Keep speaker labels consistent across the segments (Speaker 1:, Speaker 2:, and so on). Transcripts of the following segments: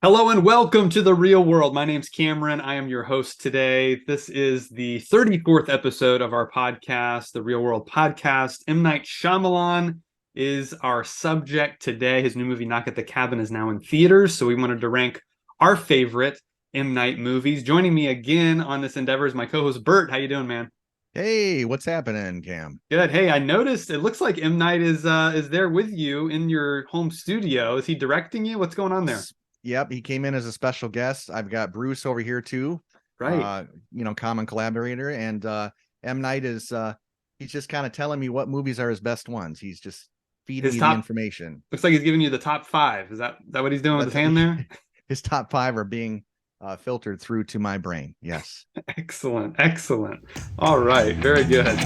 Speaker 1: Hello and welcome to the real world. My name's Cameron. I am your host today. This is the 34th episode of our podcast, the Real World Podcast. M. Night Shyamalan is our subject today. His new movie, Knock at the Cabin, is now in theaters. So we wanted to rank our favorite M. Night movies. Joining me again on this endeavor is my co-host, Bert. How you doing, man?
Speaker 2: Hey, what's happening, Cam?
Speaker 1: Good. Hey, I noticed it looks like M. Night is there with you in your home studio. Is he directing you? What's going on there?
Speaker 2: Yep, he came in as a special guest. I've got Bruce over here too.
Speaker 1: Right.
Speaker 2: Common collaborator, and M. Night is he's just kind of telling me what movies are his best ones. He's just feeding
Speaker 1: His
Speaker 2: me
Speaker 1: top
Speaker 2: the information.
Speaker 1: Looks like he's giving you the top five. Is that what he's doing with his
Speaker 2: That's
Speaker 1: hand there?
Speaker 2: his top five are being filtered through to my brain. Yes.
Speaker 1: Excellent. Excellent. All right. Very good.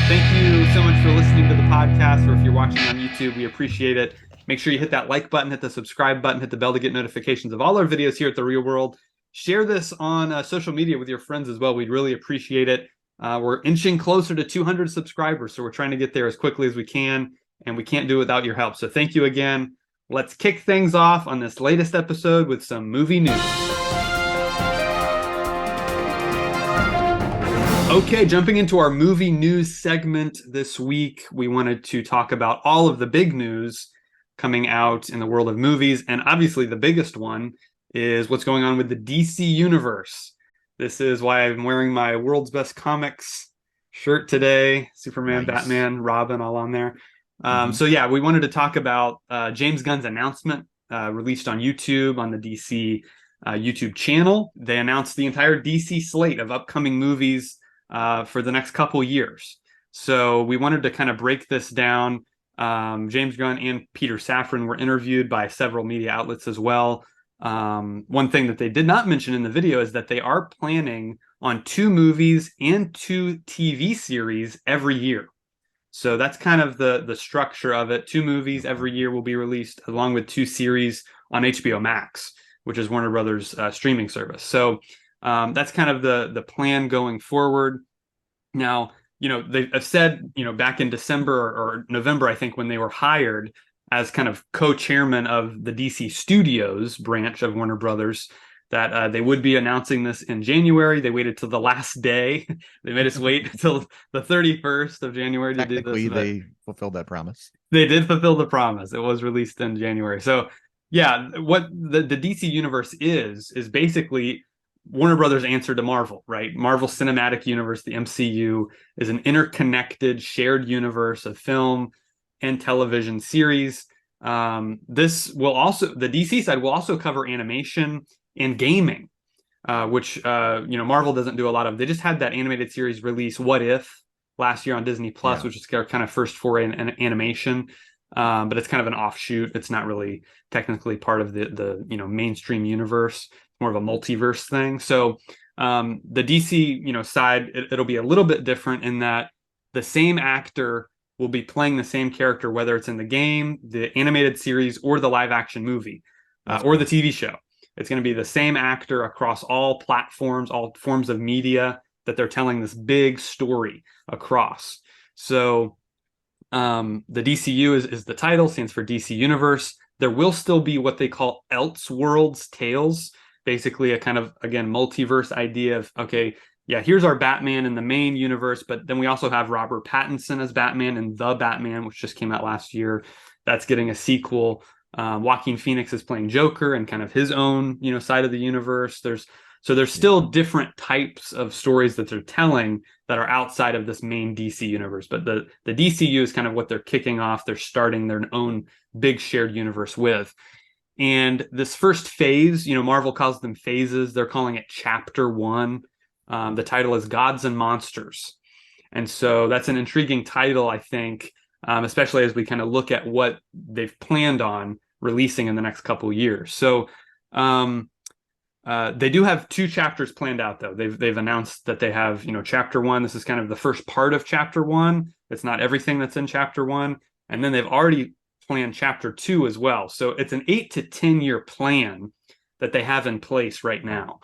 Speaker 1: Thank you so much for listening to the podcast, or if you're watching on YouTube, we appreciate it. Make sure you hit that like button, hit the subscribe button, hit the bell to get notifications of all our videos here at The Real World. Share this on social media with your friends as well. We'd really appreciate it. We're inching closer to 200 subscribers, so we're trying to get there as quickly as we can, and we can't do it without your help. So thank you again. Let's kick things off on this latest episode with some movie news. Okay, jumping into our movie news segment this week, we wanted to talk about all of the big news coming out in the world of movies. And obviously the biggest one is what's going on with the DC universe. This is why I'm wearing my World's Best Comics shirt today. Superman,
Speaker 2: Nice.
Speaker 1: Batman, Robin, all on there. So yeah, we wanted to talk about James Gunn's announcement released on YouTube on the DC YouTube channel. They announced the entire DC slate of upcoming movies for the next couple years. So we wanted to kind of break this down. James Gunn and Peter Safran were interviewed by several media outlets as well. One thing that they did not mention in the video is that they are planning on 2 movies and 2 TV series every year. So that's kind of the structure of it. 2 movies every year will be released, along with 2 series on HBO Max, which is Warner Brothers' streaming service. So that's kind of the plan going forward. Now, they've said, back in December or November, I think, when they were hired as kind of co-chairman of the DC Studios branch of Warner Brothers, that they would be announcing this in January. They waited till the last day. They made us wait until the 31st of January to do this.
Speaker 2: Technically, they fulfilled that promise.
Speaker 1: They did fulfill the promise. It was released in January. So yeah, what the DC universe is basically Warner Brothers' answer to Marvel, right? Marvel Cinematic Universe, the MCU, is an interconnected, shared universe of film and television series. This will also, the DC side will also cover animation and gaming, which Marvel doesn't do a lot of. They just had that animated series release, What If, last year on Disney Plus, which is their kind of first foray in animation. But it's kind of an offshoot. It's not really technically part of the mainstream universe. More of a multiverse thing. So the DC side, it'll be a little bit different in that the same actor will be playing the same character, whether it's in the game, the animated series, or the live action movie, or the TV show. It's going to be the same actor across all platforms, all forms of media that they're telling this big story across. So the DCU is the title, stands for DC Universe. There will still be what they call Elseworlds tales, basically a kind of, again, multiverse idea of, okay, yeah, here's our Batman in the main universe, but then we also have Robert Pattinson as Batman in The Batman, which just came out last year. That's getting a sequel. Joaquin Phoenix is playing Joker and kind of his own, side of the universe. There's still different types of stories that they're telling that are outside of this main DC universe. But the DCU is kind of what they're kicking off. They're starting their own big shared universe with. And this first phase, Marvel calls them phases. They're calling it Chapter 1. The title is Gods and Monsters. And so that's an intriguing title, I think, especially as we kind of look at what they've planned on releasing in the next couple of years. So they do have 2 chapters planned out, though. They've announced that they have, Chapter 1. This is kind of the first part of Chapter 1. It's not everything that's in Chapter 1. And then they've already planned Chapter 2 as well. So it's an 8 to 10 year plan that they have in place right now,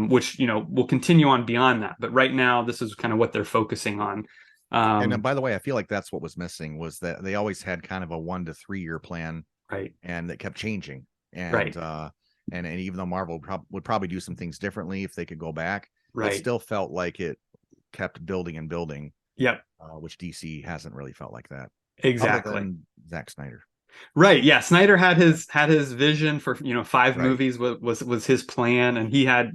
Speaker 1: which, will continue on beyond that. But right now, this is kind of what they're focusing on.
Speaker 2: And
Speaker 1: Um,
Speaker 2: by the way, I feel like that's what was missing, was that they always had kind of a 1 to 3 year plan,
Speaker 1: right,
Speaker 2: and that kept changing.
Speaker 1: right,
Speaker 2: And even though Marvel would probably do some things differently if they could go back, it
Speaker 1: right.
Speaker 2: still felt like it kept building and building,
Speaker 1: Yep,
Speaker 2: which DC hasn't really felt like that, other
Speaker 1: exactly.
Speaker 2: than Zack Snyder.
Speaker 1: Right. Yeah. Snyder had his vision for, five
Speaker 2: Right.
Speaker 1: movies was his plan. And he had,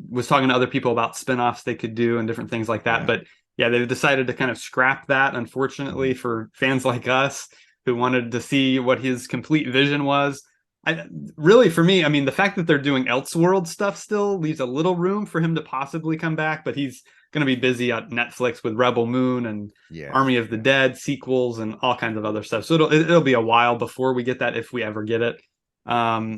Speaker 1: was talking to other people about spin-offs they could do and different things like that.
Speaker 2: Yeah.
Speaker 1: But yeah, they've decided to kind of scrap that,
Speaker 2: Mhm.
Speaker 1: unfortunately, for fans like us who wanted to see what his complete vision was. I really, for me, I mean, the fact that they're doing Elseworld stuff still leaves a little room for him to possibly come back, but he's going to be busy at Netflix with Rebel Moon and
Speaker 2: Yeah.
Speaker 1: Army of the
Speaker 2: Yeah.
Speaker 1: Dead sequels and all kinds of other stuff. So it'll be a while before we get that, if we ever get it.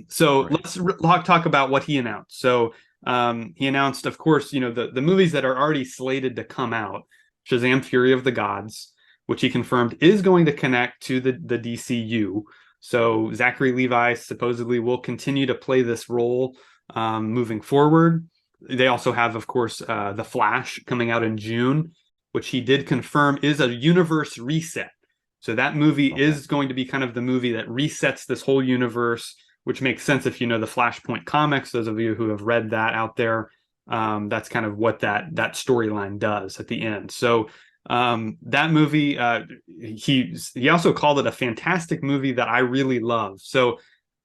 Speaker 1: So
Speaker 2: Right.
Speaker 1: let's talk about what he announced. So he announced, of course, the movies that are already slated to come out: Shazam: Fury of the Gods, which he confirmed is going to connect to the DCU. So Zachary Levi supposedly will continue to play this role moving forward. They also have, of course, The Flash coming out in June, which he did confirm is a universe reset. So that movie
Speaker 2: Okay.
Speaker 1: is going to be kind of the movie that resets this whole universe, which makes sense if you know the Flashpoint comics. Those of you who have read that out there, that's kind of what that storyline does at the end. So that movie, he also called it a fantastic movie that I really love. So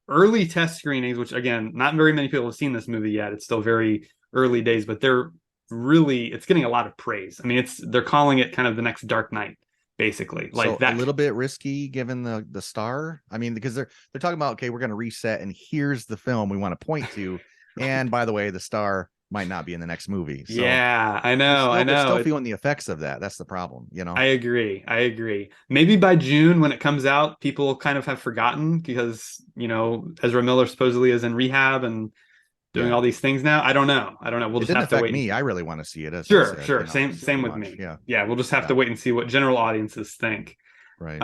Speaker 1: early test screenings, which again, not very many people have seen this movie yet. It's still very early days, but it's getting a lot of praise. I mean, they're calling it kind of the next Dark Knight, basically. Like
Speaker 2: So a
Speaker 1: that.
Speaker 2: little bit risky given the star. I mean, because they're talking about, okay, we're going to reset, and here's the film we want to point to.
Speaker 1: Right.
Speaker 2: And by the way, the star might not be in the next movie. So
Speaker 1: Yeah, I
Speaker 2: they're
Speaker 1: know, I
Speaker 2: still they're
Speaker 1: know.
Speaker 2: still feeling the effects of that. That's the problem, you
Speaker 1: I
Speaker 2: know.
Speaker 1: agree. I agree. Maybe by June when it comes out, people kind of have forgotten because, Ezra Miller supposedly is in rehab and doing
Speaker 2: Yeah.
Speaker 1: all these things now. I don't know. I don't know. We'll
Speaker 2: It
Speaker 1: just
Speaker 2: didn't
Speaker 1: have to
Speaker 2: affect
Speaker 1: wait and
Speaker 2: me.
Speaker 1: see.
Speaker 2: I really want to see it, as I
Speaker 1: Sure,
Speaker 2: said,
Speaker 1: sure. Same
Speaker 2: super
Speaker 1: same with
Speaker 2: much.
Speaker 1: me.
Speaker 2: Yeah.
Speaker 1: Yeah, we'll just have to
Speaker 2: Yeah.
Speaker 1: wait and see what general audiences think.
Speaker 2: Right.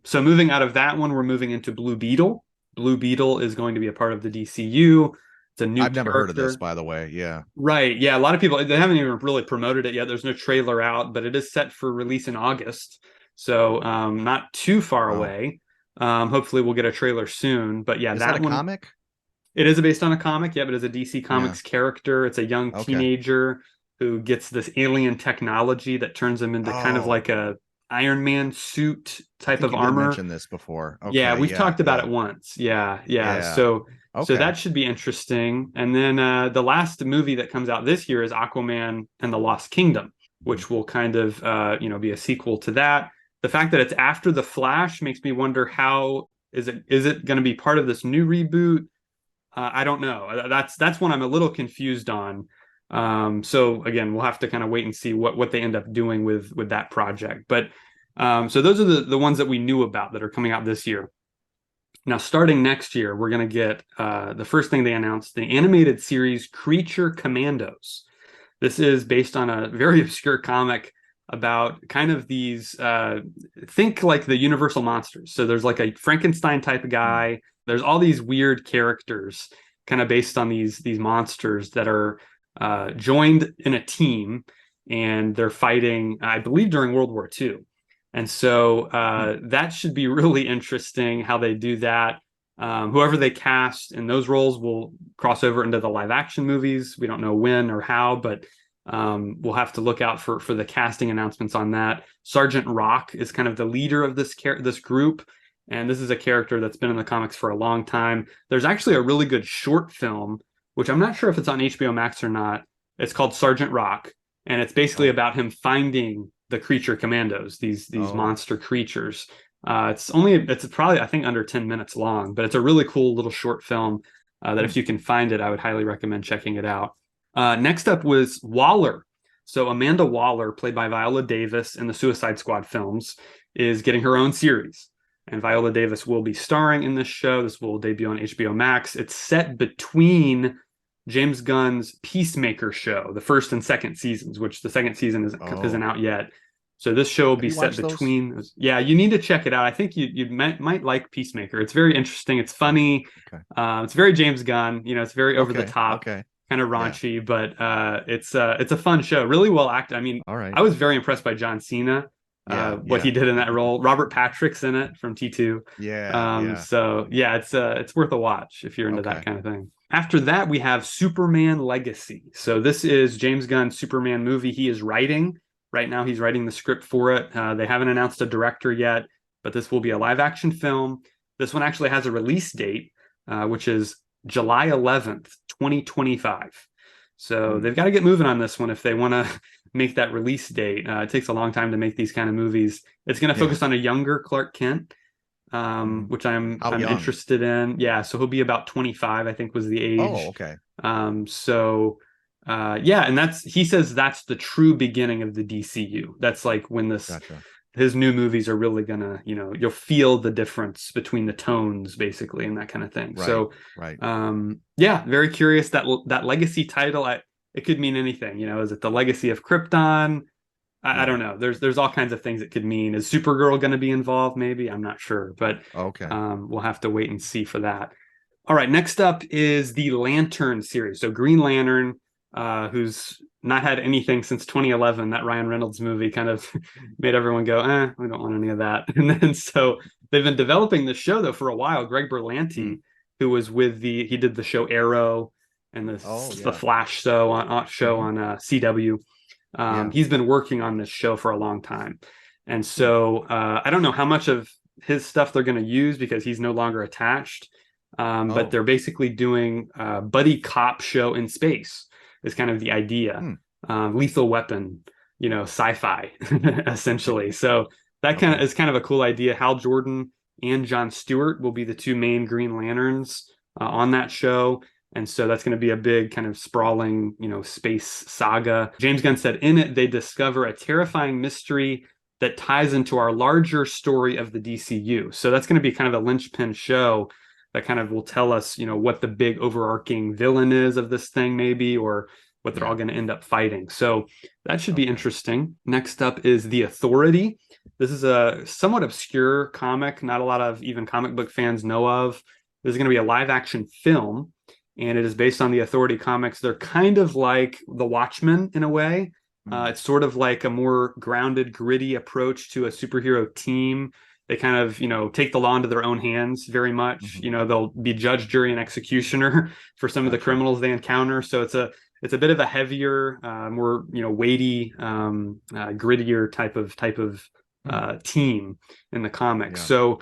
Speaker 1: So moving out of that one, we're moving into Blue Beetle. Blue Beetle is going to be a part of the DCU. It's a new
Speaker 2: I've never heard of this,
Speaker 1: character.
Speaker 2: by the way. Yeah.
Speaker 1: Right. Yeah, a lot of people, they haven't even really promoted it yet. There's no trailer out, but it is set for release in August. So not too far
Speaker 2: Wow.
Speaker 1: away. Hopefully we'll get a trailer soon. But yeah,
Speaker 2: Is that a
Speaker 1: that one,
Speaker 2: comic?
Speaker 1: it is based on a comic. Yeah, but it's a DC
Speaker 2: Yeah.
Speaker 1: Comics character. It's a young
Speaker 2: Okay.
Speaker 1: teenager who gets this alien technology that turns him into kind of
Speaker 2: Oh,
Speaker 1: like a Iron Man suit
Speaker 2: I
Speaker 1: type
Speaker 2: think
Speaker 1: of
Speaker 2: you did
Speaker 1: armor.
Speaker 2: mention this before.
Speaker 1: Yeah,
Speaker 2: Okay.
Speaker 1: we've
Speaker 2: Yeah.
Speaker 1: talked about
Speaker 2: Yeah.
Speaker 1: it once. Yeah, yeah.
Speaker 2: Yeah.
Speaker 1: So
Speaker 2: Okay.
Speaker 1: that should be interesting. And then the last movie that comes out this year is Aquaman and the Lost Kingdom,
Speaker 2: Mhm.
Speaker 1: which will kind of be a sequel to that. The fact that it's after The Flash makes me wonder, how is it going to be part of this new reboot? I don't know. That's one I'm a little confused on. So again, we'll have to kind of wait and see what they end up doing with that project. But so those are the ones that we knew about that are coming out this year. Now, starting next year, we're going to get the first thing they announced: the animated series Creature Commandos. This is based on a very obscure comic about kind of these think like the Universal monsters. So there's like a Frankenstein type of
Speaker 2: Hmm.
Speaker 1: guy. There's all these weird characters kind of based on these monsters that are joined in a team, and they're fighting, I believe, during World War II. And so
Speaker 2: Hmm.
Speaker 1: that should be really interesting how they do that. Whoever they cast in those roles will cross over into the live action movies. We don't know when or how, but we'll have to look out for the casting announcements on that. Sergeant Rock is kind of the leader of this group, and this is a character that's been in the comics for a long time. There's actually a really good short film, which I'm not sure if it's on HBO Max or not. It's called Sergeant Rock, and it's basically
Speaker 2: Oh.
Speaker 1: about him finding the creature commandos, these
Speaker 2: Oh.
Speaker 1: monster creatures. It's probably, I think, under 10 minutes long, but it's a really cool little short film that
Speaker 2: Hmm.
Speaker 1: if you can find it, I would highly recommend checking it out. Next up was Waller. So Amanda Waller, played by Viola Davis in the Suicide Squad films, is getting her own series. And Viola Davis will be starring in this show. This will debut on HBO Max. It's set between James Gunn's Peacemaker show, the first and second seasons, which the second season isn't
Speaker 2: Oh.
Speaker 1: out yet. So this show will
Speaker 2: Have
Speaker 1: be
Speaker 2: you
Speaker 1: set
Speaker 2: watched those?
Speaker 1: between. Yeah, you need to check it out. I think you might like Peacemaker. It's very interesting. It's
Speaker 2: Oh.
Speaker 1: funny.
Speaker 2: Okay.
Speaker 1: It's very James Gunn. It's very over the
Speaker 2: Okay.
Speaker 1: top.
Speaker 2: Okay.
Speaker 1: kind of
Speaker 2: Yeah.
Speaker 1: raunchy, but it's a fun show. Really well acted. I mean,
Speaker 2: All right.
Speaker 1: I was very impressed by John Cena,
Speaker 2: Yeah.
Speaker 1: what he
Speaker 2: Yeah.
Speaker 1: did in that role. Robert Patrick's in it from T2.
Speaker 2: Yeah. Yeah.
Speaker 1: So yeah, it's worth a watch if you're into that
Speaker 2: Okay.
Speaker 1: kind of thing. After that, we have Superman Legacy. So this is James Gunn's Superman movie he is writing. Right now, he's writing the script for it. They haven't announced a director yet, but this will be a live action film. This one actually has a release date, which is July 11th, 2025. So
Speaker 2: Hmm.
Speaker 1: they've got to get moving on this one if they want to make that release date. It takes a long time to make these kind of movies. It's going to
Speaker 2: Yeah.
Speaker 1: focus on a younger Clark Kent,
Speaker 2: Hmm.
Speaker 1: which I'm
Speaker 2: How
Speaker 1: I'm
Speaker 2: young?
Speaker 1: interested in. Yeah, so he'll be about 25, I think was the
Speaker 2: Oh,
Speaker 1: age.
Speaker 2: okay.
Speaker 1: So yeah, and that's he says that's the true beginning of the DCU. That's like when this
Speaker 2: Gotcha.
Speaker 1: his new movies are really gonna, you'll feel the difference between the tones basically and that kind of thing.
Speaker 2: Right.
Speaker 1: So
Speaker 2: Right.
Speaker 1: yeah, very curious that legacy title. It could mean anything. Is it the legacy of Krypton? I
Speaker 2: Yeah.
Speaker 1: don't know. There's all kinds of things it could mean. Is Supergirl going to be involved? Maybe I'm not sure, but
Speaker 2: Okay.
Speaker 1: we'll have to wait and see for that. All right, next up is the Lantern series. So Green Lantern, who's not had anything since 2011. That Ryan Reynolds movie kind of made everyone go, we don't want any of that. And then so they've been developing this show though for a while. Greg
Speaker 2: Hmm.
Speaker 1: Berlanti, who was he did the show Arrow and
Speaker 2: Oh,
Speaker 1: the
Speaker 2: yeah.
Speaker 1: Flash show
Speaker 2: Hmm.
Speaker 1: on CW.
Speaker 2: Yeah.
Speaker 1: He's been working on this show for a long time. And
Speaker 2: Hmm.
Speaker 1: so I don't know how much of his stuff they're going to use because he's no longer attached. But
Speaker 2: Oh.
Speaker 1: they're basically doing a buddy cop show in space is kind of the idea.
Speaker 2: Hmm.
Speaker 1: Lethal Weapon, sci-fi essentially. So that kind of
Speaker 2: Okay.
Speaker 1: is kind of a cool idea. Hal Jordan and John Stewart will be the two main Green Lanterns on that show. And so that's going to be a big kind of sprawling, space saga. James Gunn said in it, they discover a terrifying mystery that ties into our larger story of the DCU. So that's going to be kind of a linchpin show that kind of will tell us, what the big overarching villain is of this thing, maybe, or what they're all
Speaker 2: Yeah.
Speaker 1: going to end up fighting. So that should be
Speaker 2: Okay.
Speaker 1: interesting. Next up is The Authority. This is a somewhat obscure comic, not a lot of even comic book fans know of. This is going to be a live action film, and it is based on the Authority comics. They're kind of like The Watchmen in a way.
Speaker 2: Hmm.
Speaker 1: It's sort of like a more grounded, gritty approach to a superhero team. They kind of, take the law into their own hands very much.
Speaker 2: Hmm.
Speaker 1: They'll be judge, jury, and executioner for some of the
Speaker 2: Gotcha.
Speaker 1: criminals they encounter. So it's a bit of a heavier, more weighty, grittier type of
Speaker 2: Hmm.
Speaker 1: team in the comics.
Speaker 2: Yeah.
Speaker 1: So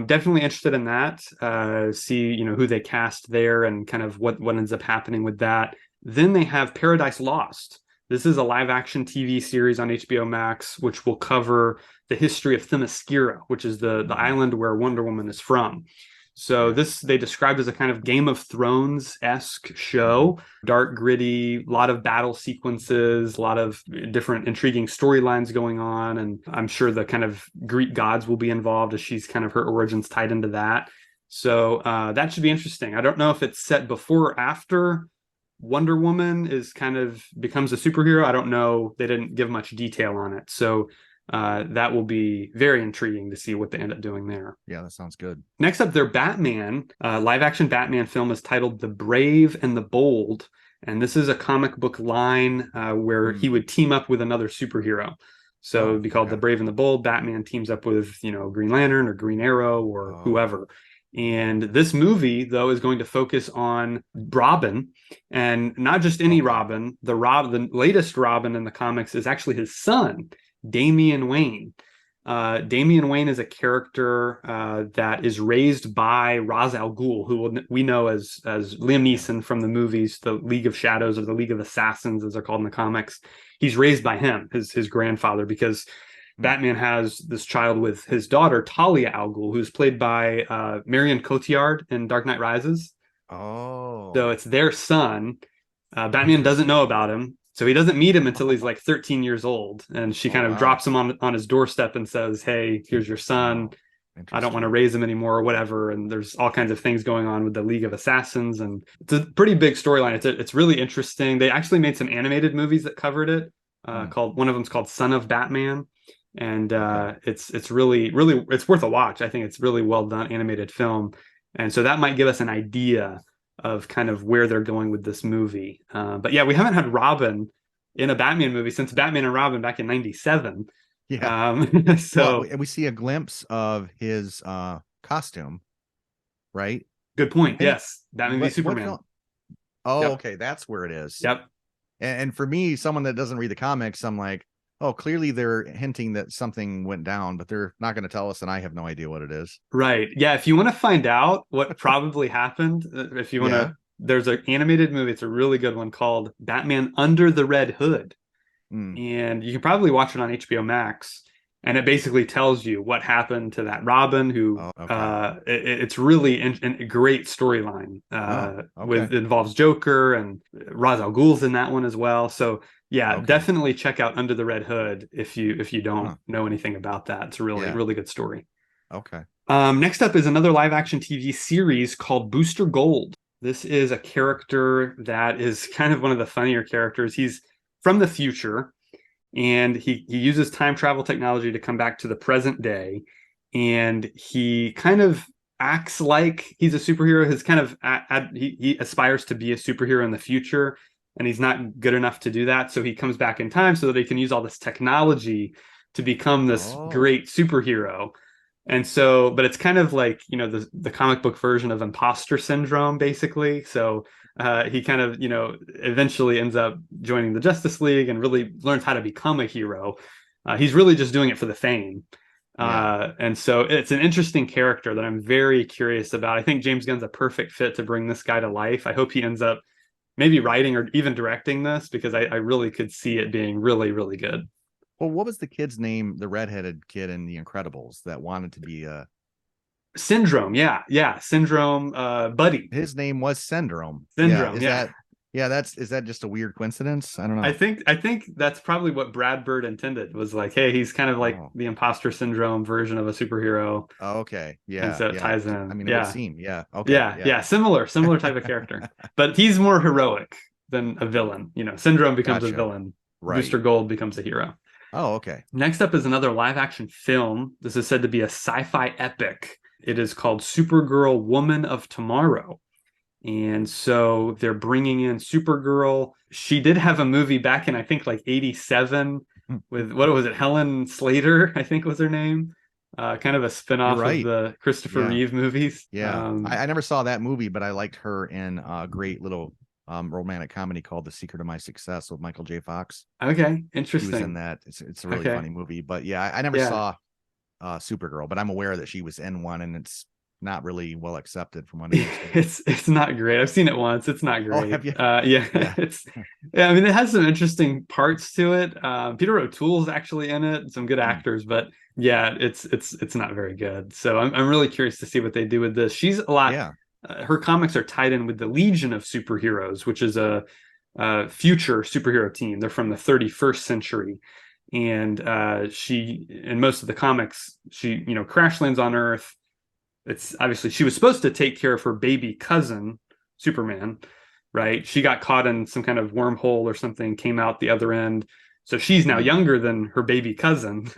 Speaker 1: definitely interested in that. See who they cast there and kind of what ends up happening with that. Then they have Paradise Lost. This is a live action TV series on HBO Max, which will cover the history of Themyscira, which is the
Speaker 2: Hmm.
Speaker 1: island where Wonder Woman is from. So
Speaker 2: Yeah.
Speaker 1: this they described as a kind of Game of Thrones-esque
Speaker 2: Hmm.
Speaker 1: show, dark, gritty, a lot of battle sequences, a lot of different intriguing storylines going on, and I'm sure the kind of Greek gods will be involved as she's kind of her origins tied into that. So that should be interesting. I don't know if it's set before or after Wonder Woman is kind of becomes a superhero. I don't know. They didn't give much detail on it. So that will be very intriguing to see what they end up doing there.
Speaker 2: Yeah. That sounds good.
Speaker 1: Next up, their Batman live action Batman film is titled The Brave and the Bold. And this is a comic book line where he
Speaker 2: Hmm.
Speaker 1: would team up with another superhero. So it'd
Speaker 2: Oh,
Speaker 1: be called The
Speaker 2: okay.
Speaker 1: Brave and the Bold. Batman teams up with, Green Lantern or Green Arrow or
Speaker 2: Oh.
Speaker 1: whoever. And this movie, though, is going to focus on Robin, and not just any
Speaker 2: Okay.
Speaker 1: Robin. The latest Robin in the comics is actually his son, Damian Wayne. Damian Wayne is a character that is raised by Ra's al Ghul, who we know as Liam
Speaker 2: Yeah.
Speaker 1: Neeson from the movies, the League of Shadows or the League of Assassins, as they're called in the comics. He's raised by him, his grandfather, because
Speaker 2: Hmm.
Speaker 1: Batman has this child with his daughter Talia al Ghul, who's played by Marion Cotillard in Dark Knight Rises. So
Speaker 2: Oh,
Speaker 1: it's their son. Batman doesn't know
Speaker 2: interesting.
Speaker 1: about him, so he doesn't meet him until he's like 13 years old. And she
Speaker 2: Oh,
Speaker 1: kind of
Speaker 2: wow.
Speaker 1: drops him on his doorstep and says, "Hey, here's your son.
Speaker 2: Wow.
Speaker 1: I don't want to
Speaker 2: Interesting.
Speaker 1: raise him anymore, or whatever." And there's all kinds of things going on with the League of Assassins, and it's a pretty big storyline. It's really interesting. They actually made some animated movies that covered it.
Speaker 2: Hmm.
Speaker 1: Called one of them's called Son of Batman, and
Speaker 2: Okay.
Speaker 1: it's really it's worth a watch. I think it's really well done animated film, and so that might give us an idea of kind of where they're going with this movie. But yeah, we haven't had Robin in a Batman movie since Batman and Robin back in '97.
Speaker 2: Yeah. Well,
Speaker 1: So
Speaker 2: we see a glimpse of his costume, right?
Speaker 1: good point.
Speaker 2: I didn't.
Speaker 1: Yes, Batman v
Speaker 2: What
Speaker 1: Superman.
Speaker 2: film? Oh,
Speaker 1: Yep.
Speaker 2: okay, that's where it is.
Speaker 1: Yep.
Speaker 2: And for me, someone that doesn't read the comics, I'm like, oh, clearly they're hinting that something went down, but they're not going to tell us, and I have no idea what it is.
Speaker 1: Right. Yeah. If you want to find out what probably happened, if you want
Speaker 2: Yeah.
Speaker 1: to, there's an animated movie. It's a really good one called Batman Under the Red Hood.
Speaker 2: Mm.
Speaker 1: And you can probably watch it on HBO Max. And it basically tells you what happened to that Robin who
Speaker 2: Oh, okay.
Speaker 1: it's really a great storyline
Speaker 2: Oh,
Speaker 1: with
Speaker 2: okay.
Speaker 1: it involves Joker and Ra's al Ghul's in that one as well. So yeah,
Speaker 2: Okay.
Speaker 1: definitely check out Under the Red Hood if you don't
Speaker 2: Huh.
Speaker 1: know anything about that. It's a really,
Speaker 2: Yeah.
Speaker 1: really good story.
Speaker 2: Okay.
Speaker 1: Next up is another live action TV series called Booster Gold. This is a character that is kind of one of the funnier characters. He's from the future and he uses time travel technology to come back to the present day. And he kind of acts like he's a superhero. His kind of he aspires to be a superhero in the future, and he's not good enough to do that. So he comes back in time so that he can use all this technology to become this
Speaker 2: Oh.
Speaker 1: great superhero. And so, but it's kind of like, the comic book version of imposter syndrome, basically. So he kind of, eventually ends up joining the Justice League and really learns how to become a hero. He's really just doing it for the fame.
Speaker 2: Yeah.
Speaker 1: And so it's an interesting character that I'm very curious about. I think James Gunn's a perfect fit to bring this guy to life. I hope he ends up maybe writing or even directing this because I really could see it being really, really good.
Speaker 2: Well, what was the kid's name? The redheaded kid in The Incredibles that wanted to be a.
Speaker 1: Syndrome, yeah, yeah, Syndrome, Buddy,
Speaker 2: His name was Syndrome. Yeah.
Speaker 1: Syndrome,
Speaker 2: Is
Speaker 1: yeah.
Speaker 2: that? Yeah. Is that just a weird coincidence? I don't
Speaker 1: I
Speaker 2: know.
Speaker 1: think I think that's probably what Brad Bird intended was like, hey, he's kind of like
Speaker 2: Oh.
Speaker 1: the imposter syndrome version of a superhero,
Speaker 2: Oh, okay.
Speaker 1: and
Speaker 2: Yeah.
Speaker 1: so it
Speaker 2: Yeah.
Speaker 1: ties
Speaker 2: I
Speaker 1: in.
Speaker 2: mean, it would
Speaker 1: Yeah,
Speaker 2: seem. Yeah. Okay.
Speaker 1: yeah,
Speaker 2: Yeah.
Speaker 1: yeah. Similar type of character, but he's more heroic than a villain. Syndrome becomes a
Speaker 2: Gotcha.
Speaker 1: villain.
Speaker 2: Right.
Speaker 1: Booster Gold becomes a hero.
Speaker 2: Oh, okay.
Speaker 1: Next up is another live action film. This is said to be a sci-fi epic. It is called Supergirl Woman of Tomorrow. And so they're bringing in Supergirl. She did have a movie back in, I think, like '87 with, what was it? Helen Slater, I think was her name. Kind of a
Speaker 2: You're
Speaker 1: spinoff of
Speaker 2: right.
Speaker 1: the Christopher
Speaker 2: Yeah.
Speaker 1: Reeve movies.
Speaker 2: Yeah. I never saw that movie, but I liked her in a great little romantic comedy called The Secret of My Success with Michael J. Fox.
Speaker 1: Okay,
Speaker 2: She was in
Speaker 1: interesting.
Speaker 2: that. It's a really
Speaker 1: Okay,
Speaker 2: funny movie. But yeah, I never
Speaker 1: yeah.
Speaker 2: saw Supergirl, but I'm aware that she was in one, and it's not really well accepted from what I understand.
Speaker 1: It's not great. I've seen it once. It's not
Speaker 2: Oh,
Speaker 1: great.
Speaker 2: have you?
Speaker 1: Yeah,
Speaker 2: Yeah.
Speaker 1: it's yeah. I mean, it has some interesting parts to it. Peter O'Toole's actually in it. Some good
Speaker 2: Hmm.
Speaker 1: actors, but yeah, it's not very good. So I'm really curious to see what they do with this. She's a lot.
Speaker 2: Yeah.
Speaker 1: Her comics are tied in with the Legion of Superheroes, which is a future superhero team. They're from the 31st century, and she in most of the comics she crash lands on Earth. It's obviously she was supposed to take care of her baby cousin, Superman, right? She got caught in some kind of wormhole or something, came out the other end. So she's now
Speaker 2: Hmm.
Speaker 1: younger than her baby cousin,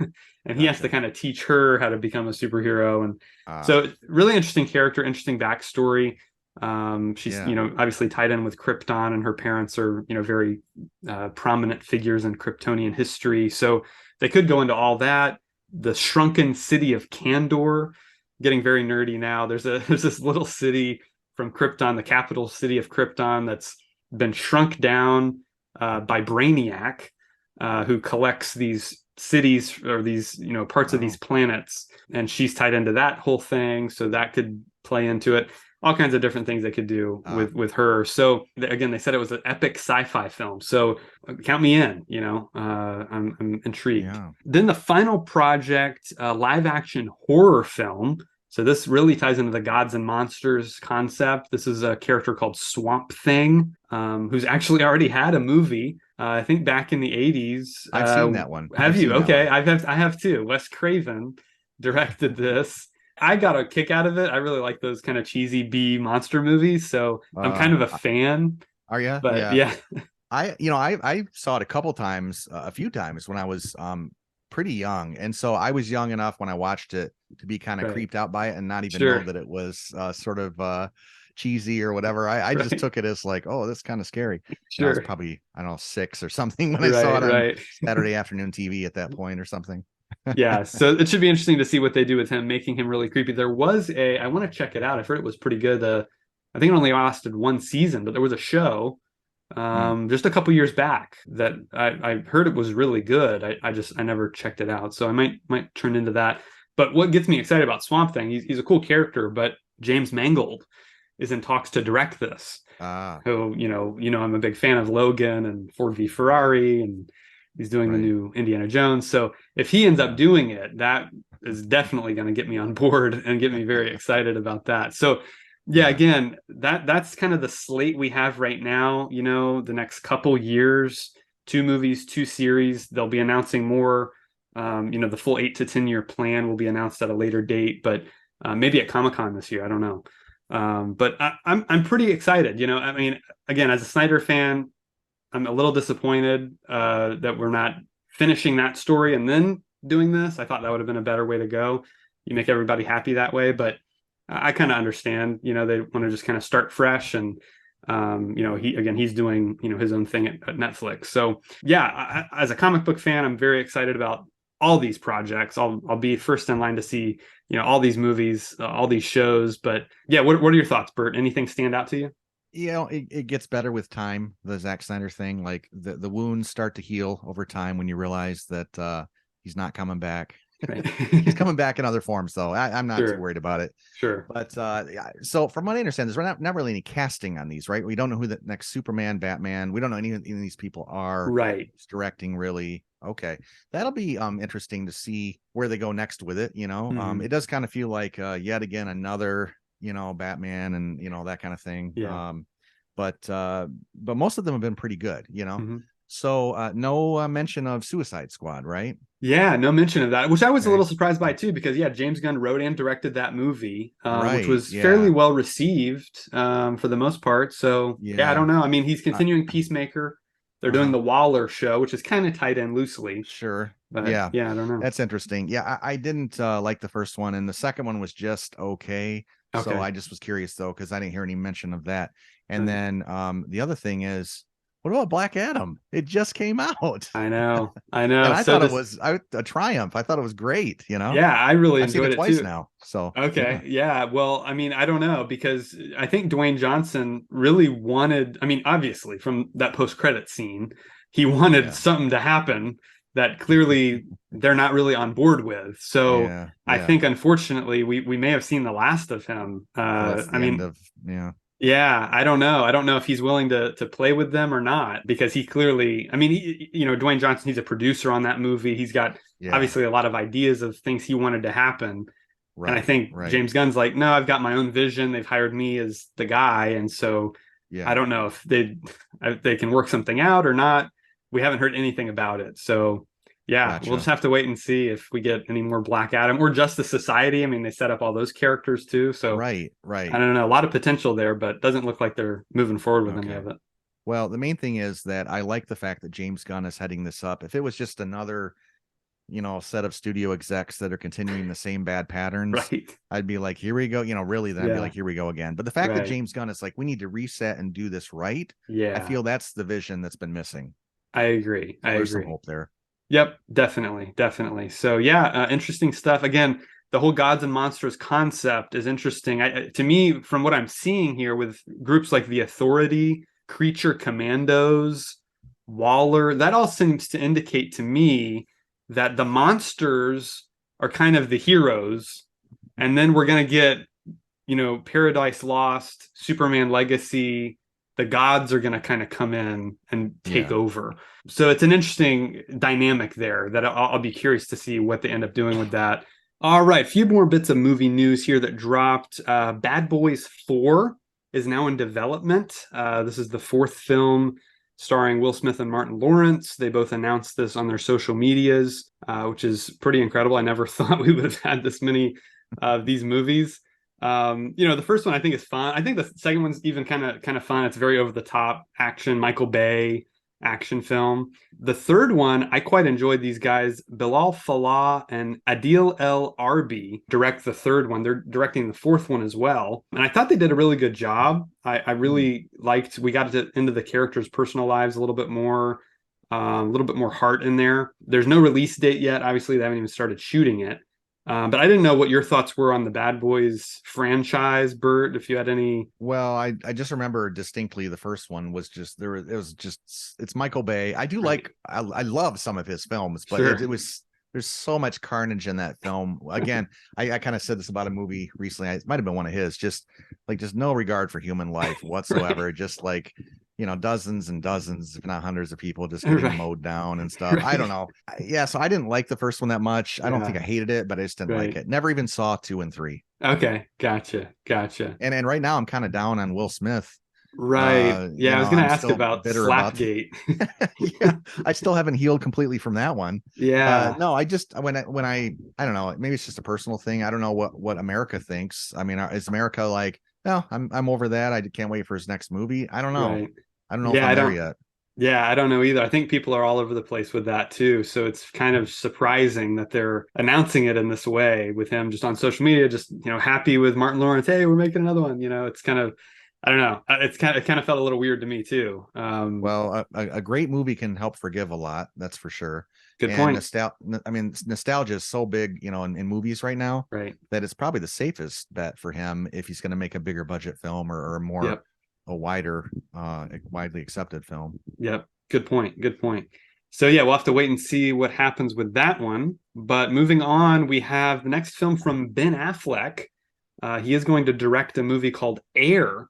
Speaker 1: and he has to
Speaker 2: Gotcha.
Speaker 1: kind of teach her how to become a superhero. And
Speaker 2: Uh,
Speaker 1: so, really interesting character, interesting backstory. She's,
Speaker 2: yeah.
Speaker 1: obviously tied in with Krypton, and her parents are, very prominent figures in Kryptonian history. So they could go into all that. The shrunken city of Kandor, getting very nerdy now. There's this little city from Krypton, the capital city of Krypton, that's been shrunk down by Brainiac, who collects these cities or these parts of these
Speaker 2: Oh,
Speaker 1: planets, and she's tied into that whole thing, so that could play into it. All kinds of different things they could do
Speaker 2: uh,
Speaker 1: with her. So again, they said it was an epic sci-fi film. So count me in. I'm intrigued.
Speaker 2: yeah.
Speaker 1: Then the final project, live action horror film. So this really ties into the gods and monsters concept. This is a character called Swamp Thing, who's actually already had a movie. I think back in the '80s.
Speaker 2: I've seen that one.
Speaker 1: Have
Speaker 2: I've
Speaker 1: you?
Speaker 2: seen that
Speaker 1: Okay,
Speaker 2: one.
Speaker 1: I have too. Wes Craven directed this. I got a kick out of it. I really like those kind of cheesy B monster movies, so I'm kind
Speaker 2: Uh,
Speaker 1: of a fan.
Speaker 2: are you?
Speaker 1: But
Speaker 2: Yeah.
Speaker 1: yeah,
Speaker 2: I saw it a couple times, a few times when I was pretty young, and so I was young enough when I watched it to be kind of
Speaker 1: right,
Speaker 2: creeped out by it and not even know
Speaker 1: sure.
Speaker 2: that it was sort of cheesy or whatever. I just
Speaker 1: Right.
Speaker 2: took it as like, oh, this is kind of scary. I was
Speaker 1: Sure.
Speaker 2: probably, I don't know, 6 or something when I saw
Speaker 1: Right,
Speaker 2: it on
Speaker 1: right.
Speaker 2: Saturday afternoon TV at that point or something.
Speaker 1: Yeah, so it should be interesting to see what they do with him, making him really creepy. There was I want to check it out. I've heard it was pretty good. I think it only lasted one season, but there was a show
Speaker 2: Hmm.
Speaker 1: just a couple years back that I heard it was really good. I never checked it out, so I might turn into that. But what gets me excited about Swamp Thing, he's a cool character, but James Mangold is in talks to direct this.
Speaker 2: Ah,
Speaker 1: Who, I'm a big fan of Logan and Ford v Ferrari, and he's doing the
Speaker 2: right.
Speaker 1: new Indiana Jones. So if he ends up
Speaker 2: Yeah.
Speaker 1: doing it, that is definitely going to get me on board and get me very excited about that. So yeah,
Speaker 2: Yeah.
Speaker 1: again, that's kind of the slate we have right now. The next couple years, 2 movies, 2 series. They'll be announcing more. The full 8 to 10 year plan will be announced at a later date, but maybe at Comic-Con this year. I don't know. But I'm pretty excited. I mean, again, as a Snyder fan, I'm a little disappointed that we're not finishing that story and then doing this. I thought that would have been a better way to go. You make everybody happy that way, but I kind of understand. They want to just kind of start fresh, and he's doing his own thing at Netflix. So yeah, as a comic book fan, I'm very excited about all these projects. I'll be first in line to see all these movies, all these shows. But yeah, what are your thoughts, Bert? Anything stand out to you?
Speaker 2: It gets better with time. The Zack Snyder thing, like the wounds start to heal over time when you realize that he's not coming back.
Speaker 1: Right.
Speaker 2: He's coming back in other forms, though. I'm not too
Speaker 1: Sure,
Speaker 2: worried about it.
Speaker 1: sure.
Speaker 2: But yeah, so from what I understand, there's not really any casting on these, right? We don't know who the next Superman, Batman. We don't know any of these people are.
Speaker 1: Right.
Speaker 2: Who's directing, really. Okay, that'll be interesting to see where they go next with it.
Speaker 1: Mhm.
Speaker 2: It does kind of feel like yet again another Batman and that kind of thing.
Speaker 1: Yeah.
Speaker 2: But most of them have been pretty good.
Speaker 1: Mhm.
Speaker 2: So no mention of Suicide Squad, right?
Speaker 1: Yeah, no mention of that, which I was a
Speaker 2: Okay.
Speaker 1: little surprised by too, because yeah, James Gunn wrote and directed that movie, which
Speaker 2: Right.
Speaker 1: was fairly
Speaker 2: Yeah.
Speaker 1: well received for the most part. So yeah, I
Speaker 2: Yeah.
Speaker 1: don't know. I mean, he's
Speaker 2: Uh,
Speaker 1: continuing Peacemaker. They're doing
Speaker 2: uh-huh.
Speaker 1: the Waller show, which is kind of tied in loosely,
Speaker 2: Sure.
Speaker 1: but
Speaker 2: Yeah.
Speaker 1: yeah, I don't know.
Speaker 2: That's interesting. Yeah, I didn't like the first one, and the second one was just okay. So
Speaker 1: Okay,
Speaker 2: I just was curious though, because I didn't hear any mention of that. And
Speaker 1: right.
Speaker 2: then the other thing is, what about Black Adam? It just came out.
Speaker 1: I know, I
Speaker 2: And
Speaker 1: know.
Speaker 2: I
Speaker 1: So
Speaker 2: thought it
Speaker 1: this,
Speaker 2: was a triumph. I thought it was great.
Speaker 1: yeah, I really
Speaker 2: I've seen
Speaker 1: enjoyed
Speaker 2: it
Speaker 1: it
Speaker 2: twice
Speaker 1: too.
Speaker 2: now. So
Speaker 1: Okay,
Speaker 2: yeah.
Speaker 1: yeah. Well, I mean, I don't know because I think Dwayne Johnson really wanted, I mean, obviously from that post-credit scene, he wanted
Speaker 2: Yeah.
Speaker 1: something to happen that clearly they're not really on board with. So
Speaker 2: Yeah.
Speaker 1: I
Speaker 2: Yeah.
Speaker 1: think unfortunately we may have seen the last of him.
Speaker 2: Well, that's
Speaker 1: I
Speaker 2: the end
Speaker 1: mean,
Speaker 2: of yeah.
Speaker 1: yeah, I don't know. I don't know if he's willing to play with them or not because he clearly, I mean, Dwayne Johnson, he's a producer on that movie. He's got
Speaker 2: Yeah.
Speaker 1: obviously a lot of ideas of things he wanted to happen. And I
Speaker 2: Right.
Speaker 1: think
Speaker 2: Right.
Speaker 1: James Gunn's like, no, I've got my own vision. They've hired me as the guy, and so I
Speaker 2: Yeah.
Speaker 1: don't know if they can work something out or not. We haven't heard anything about it, so yeah, we'll just
Speaker 2: Gotcha.
Speaker 1: have to wait and see if we get any more Black Adam or Justice Society. I mean, they set up all those characters too, so
Speaker 2: Right.
Speaker 1: I
Speaker 2: Right.
Speaker 1: don't know, a lot of potential there, but doesn't look like they're moving forward with any
Speaker 2: Okay.
Speaker 1: of it.
Speaker 2: Well, the main thing is that I like the fact that James Gunn is heading this up. If it was just another, set of studio execs that are continuing the same bad patterns,
Speaker 1: Right?
Speaker 2: I'd be like, here we go. Really, then I'd be
Speaker 1: Yeah.
Speaker 2: like, here we go again. But the fact that
Speaker 1: Right.
Speaker 2: James Gunn is like, we need to reset and do this right, I
Speaker 1: Yeah.
Speaker 2: feel that's the vision that's been missing.
Speaker 1: I agree. I
Speaker 2: So there's some
Speaker 1: agree.
Speaker 2: hope there.
Speaker 1: Yep, definitely, definitely. So yeah, interesting stuff. Again, the whole gods and monsters concept is interesting. To me, from what I'm seeing here with groups like the Authority, Creature Commandos, Waller, that all seems to indicate to me that the monsters are kind of the heroes, and then we're gonna get Paradise Lost, Superman Legacy, the gods are going to kind of come in and take
Speaker 2: Yeah.
Speaker 1: over. So it's an interesting dynamic there that I'll be curious to see what they end up doing with that. All right, a few more bits of movie news here that dropped. Bad Boys 4 is now in development. This is the fourth film starring Will Smith and Martin Lawrence. They both announced this on their social medias, which is pretty incredible. I never thought we would have had this many of these movies. The first one I think is fun. I think the second one's even kind of fun. It's very over the top action. Michael Bay action film. The third one, I quite enjoyed these guys. Bilal Fallah and Adil El Arbi direct the third one. They're directing the fourth one as well. And I thought they did a really good job. I
Speaker 2: Hmm.
Speaker 1: really liked, we got into the characters' personal lives a little bit more, a little bit more heart in there. There's no release date yet. Obviously, they haven't even started shooting it. But I didn't know what your thoughts were on the Bad Boys franchise, Bert, if you had any.
Speaker 2: Well, I just remember distinctly the first one was just there. It was just it's Michael Bay. I do
Speaker 1: Right.
Speaker 2: like I love some of his films, but
Speaker 1: Sure.
Speaker 2: it was there's so much carnage in that film. Again, I kind of said this about a movie recently. It might have been one of his. Just no regard for human life whatsoever.
Speaker 1: Right.
Speaker 2: Just like dozens and dozens, if not hundreds of people just getting
Speaker 1: Right.
Speaker 2: mowed down and stuff. I don't
Speaker 1: Right.
Speaker 2: know. Yeah, so I didn't like the first one that much. I don't think
Speaker 1: Yeah.
Speaker 2: I hated it, but I just didn't like
Speaker 1: Right.
Speaker 2: it. Never even saw 2 and 3.
Speaker 1: Okay. Gotcha. Gotcha.
Speaker 2: And right now I'm kind of down on Will Smith.
Speaker 1: Right. Yeah, I was gonna
Speaker 2: I'm
Speaker 1: ask
Speaker 2: still
Speaker 1: about
Speaker 2: bitter about
Speaker 1: Slapgate.
Speaker 2: yeah, I still haven't healed completely from that one.
Speaker 1: Yeah.
Speaker 2: No, I just when I don't know, maybe it's just a personal thing. I don't know what America thinks. I mean, is America like, no, I'm over that. I can't wait for his next movie. I don't know.
Speaker 1: Right.
Speaker 2: I don't know if
Speaker 1: Yeah,
Speaker 2: I'm
Speaker 1: I
Speaker 2: there
Speaker 1: don't.
Speaker 2: yet.
Speaker 1: Yeah, I don't know either. I think people are all over the place with that too. So it's kind of surprising that they're announcing it in this way with him just on social media, just, happy with Martin Lawrence. Hey, we're making another one. It's kind of, I don't know. It kind of felt a little weird to me too.
Speaker 2: Well, a great movie can help forgive a lot, that's for sure.
Speaker 1: Good
Speaker 2: And
Speaker 1: point.
Speaker 2: nostalgia is so big, in movies right now
Speaker 1: Right.
Speaker 2: that it's probably the safest bet for him if he's going to make a bigger budget film or more
Speaker 1: Yep.
Speaker 2: a wider, widely accepted film.
Speaker 1: Yep. Good point. Good point. So yeah, we'll have to wait and see what happens with that one. But moving on, we have the next film from Ben Affleck. He is going to direct a movie called Air.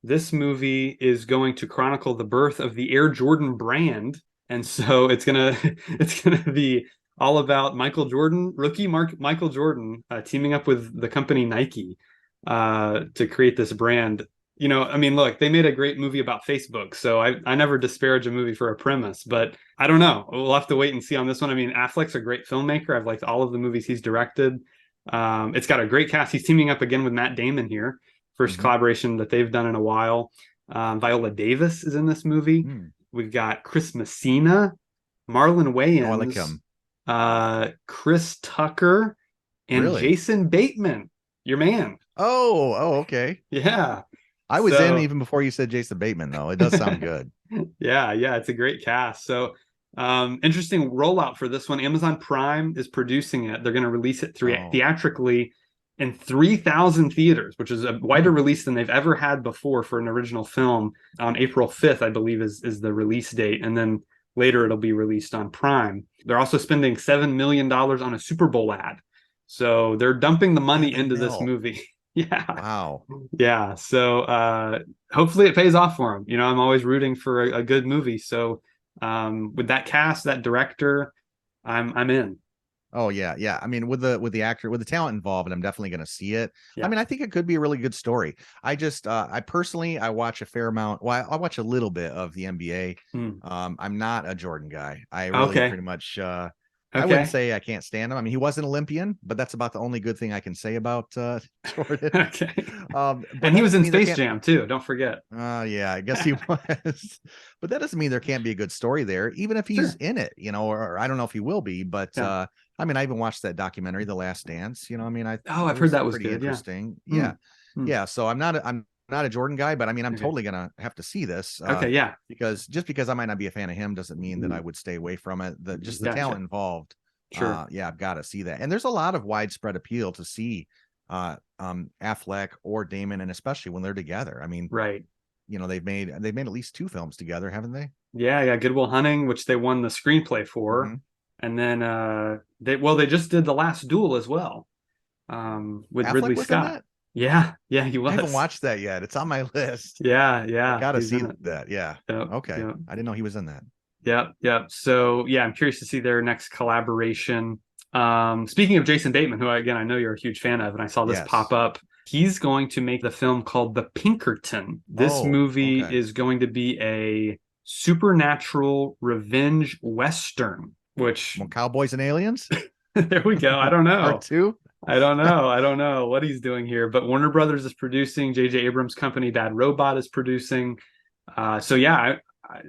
Speaker 1: This movie is going to chronicle the birth of the Air Jordan brand, and so it's gonna be all about Michael Jordan, Michael Jordan, teaming up with the company Nike to create this brand. I mean, look, they made a great movie about Facebook, so I never disparage a movie for a premise, but I don't know. We'll have to wait and see on this one. I mean, Affleck's a great filmmaker. I've liked all of the movies he's directed. It's got a great cast. He's teaming up again with Matt Damon here. First
Speaker 2: Mhm.
Speaker 1: collaboration that they've done in a while. Viola Davis is in this movie.
Speaker 2: Mm.
Speaker 1: We've got Chris Messina, Marlon
Speaker 2: Oh, I like
Speaker 1: Wayans,
Speaker 2: him.
Speaker 1: Chris Tucker, and
Speaker 2: Really?
Speaker 1: Jason Bateman, your man.
Speaker 2: Oh, okay.
Speaker 1: Yeah.
Speaker 2: I was in
Speaker 1: So
Speaker 2: even before you said Jason Bateman, though. It does sound good.
Speaker 1: yeah, it's a great cast. So interesting rollout for this one. Amazon Prime is producing it. They're going to release it
Speaker 2: Oh.
Speaker 1: theatrically in 3,000 theaters, which is a wider
Speaker 2: Mm.
Speaker 1: release than they've ever had before for an original film. On April 5th, I believe, is the release date. And then later it'll be released on Prime. They're also spending $7 million on a Super Bowl ad. So they're dumping the money
Speaker 2: 7
Speaker 1: into this
Speaker 2: mil.
Speaker 1: movie. Yeah.
Speaker 2: Wow.
Speaker 1: Yeah. So hopefully it pays off for him. I'm always rooting for a good movie. So with that cast, that director, I'm in.
Speaker 2: Oh yeah. I mean, with the actor, with the talent involved, and I'm definitely going to see it. I
Speaker 1: Yeah.
Speaker 2: mean, I think it could be a really good story. I personally, I watch a fair amount. Well, I watch a little bit of the NBA.
Speaker 1: Hmm.
Speaker 2: I'm not a Jordan guy. I really
Speaker 1: Okay.
Speaker 2: pretty much. I wouldn't
Speaker 1: Okay.
Speaker 2: say I can't stand him. I mean, he was an Olympian, but that's about the only good thing I can say about Jordan.
Speaker 1: Okay.
Speaker 2: But
Speaker 1: And he
Speaker 2: that
Speaker 1: was
Speaker 2: doesn't
Speaker 1: in
Speaker 2: mean there
Speaker 1: Space
Speaker 2: can't.
Speaker 1: Jam too. Don't forget.
Speaker 2: Yeah, I guess he was. But that doesn't mean there can't be a good story there, even if he's
Speaker 1: Sure.
Speaker 2: in it, or I don't know if he will be, but
Speaker 1: Yeah.
Speaker 2: I mean, I even watched that documentary, The Last Dance. I mean,
Speaker 1: Oh,
Speaker 2: it
Speaker 1: I've heard
Speaker 2: was
Speaker 1: that was
Speaker 2: pretty
Speaker 1: good. Yeah.
Speaker 2: interesting.
Speaker 1: Hmm.
Speaker 2: Yeah.
Speaker 1: Hmm.
Speaker 2: Yeah. So I'm not a Jordan guy, but I mean, I'm
Speaker 1: Okay.
Speaker 2: totally gonna have to see this.
Speaker 1: Okay. Yeah.
Speaker 2: Because just because I might not be a fan of him doesn't mean that I would stay away from it. Just the talent
Speaker 1: Gotcha.
Speaker 2: involved.
Speaker 1: Sure.
Speaker 2: Yeah, I've got to see that. And there's a lot of widespread appeal to see Affleck or Damon, and especially when they're together. I mean,
Speaker 1: Right.
Speaker 2: they've made at least 2 films together, haven't they?
Speaker 1: Yeah. Yeah. Good Will Hunting, which they won the screenplay for,
Speaker 2: Mm-hmm.
Speaker 1: and then they just did The Last Duel as well, with
Speaker 2: Affleck
Speaker 1: Ridley
Speaker 2: was in
Speaker 1: Scott.
Speaker 2: that.
Speaker 1: Yeah. Yeah. He
Speaker 2: I haven't
Speaker 1: was.
Speaker 2: watched that yet. It's on my list.
Speaker 1: Yeah.
Speaker 2: I
Speaker 1: Yeah.
Speaker 2: gotta
Speaker 1: He's
Speaker 2: see
Speaker 1: in it.
Speaker 2: that. Yeah.
Speaker 1: Yep.
Speaker 2: Okay.
Speaker 1: Yep.
Speaker 2: I didn't know he was in that.
Speaker 1: Yep. Yep. So yeah, I'm curious to see their next collaboration. Speaking of Jason Bateman, who again I know you're a huge fan of, and I saw this pop
Speaker 2: Yes.
Speaker 1: up, he's going to make the film called The Pinkerton. This
Speaker 2: Oh,
Speaker 1: movie
Speaker 2: okay.
Speaker 1: is going to be a supernatural revenge western, which
Speaker 2: Well, Cowboys and Aliens
Speaker 1: there we go. I don't
Speaker 2: part
Speaker 1: know.
Speaker 2: 2.
Speaker 1: I don't know. I don't know what he's doing here, but Warner Brothers is producing. J.J. Abrams' company Bad Robot is producing. So yeah,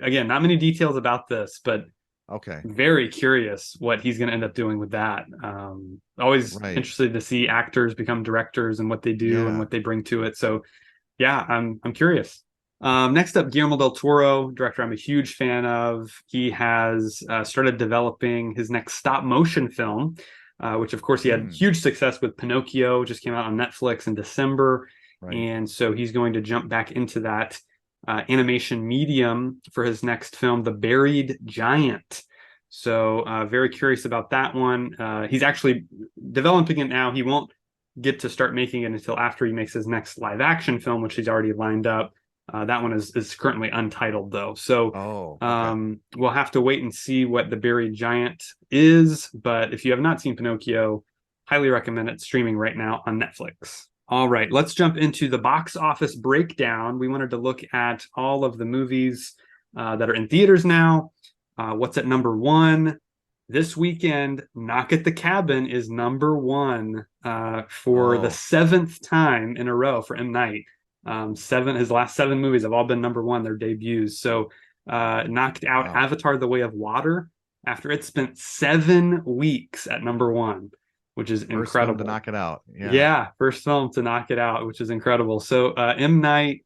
Speaker 1: again, not many details about this, but
Speaker 2: Okay.
Speaker 1: very curious what he's going to end up doing with that. Always
Speaker 2: Right.
Speaker 1: interested to see actors become directors and what they do and
Speaker 2: Yeah.
Speaker 1: what they bring to it. So yeah, I'm curious. Next up, Guillermo del Toro, director I'm a huge fan of. He has started developing his next stop motion film, which of course he had
Speaker 2: Mm,
Speaker 1: huge success with Pinocchio, just came out on Netflix in December.
Speaker 2: right.
Speaker 1: And so he's going to jump back into that animation medium for his next film, The Buried Giant. So very curious about that one. He's actually developing it now. He won't get to start making it until after he makes his next live action film, which he's already lined up. That one is currently untitled though. So
Speaker 2: Oh, okay.
Speaker 1: we'll have to wait and see what The Buried Giant is. But if you have not seen Pinocchio, highly recommend it, streaming right now on Netflix. All right, let's jump into the box office breakdown. We wanted to look at all of the movies that are in theaters now. What's at number one? This weekend, Knock at the Cabin is number one for the
Speaker 2: Oh,
Speaker 1: seventh time in a row for M. Night. His last seven movies have all been number one, their debuts. So knocked out
Speaker 2: wow.
Speaker 1: Avatar: The Way of Water after it spent 7 weeks at number one, which is
Speaker 2: First film to
Speaker 1: incredible.
Speaker 2: knock it out. Yeah.
Speaker 1: Yeah, first film to knock it out, which is incredible. So M. Night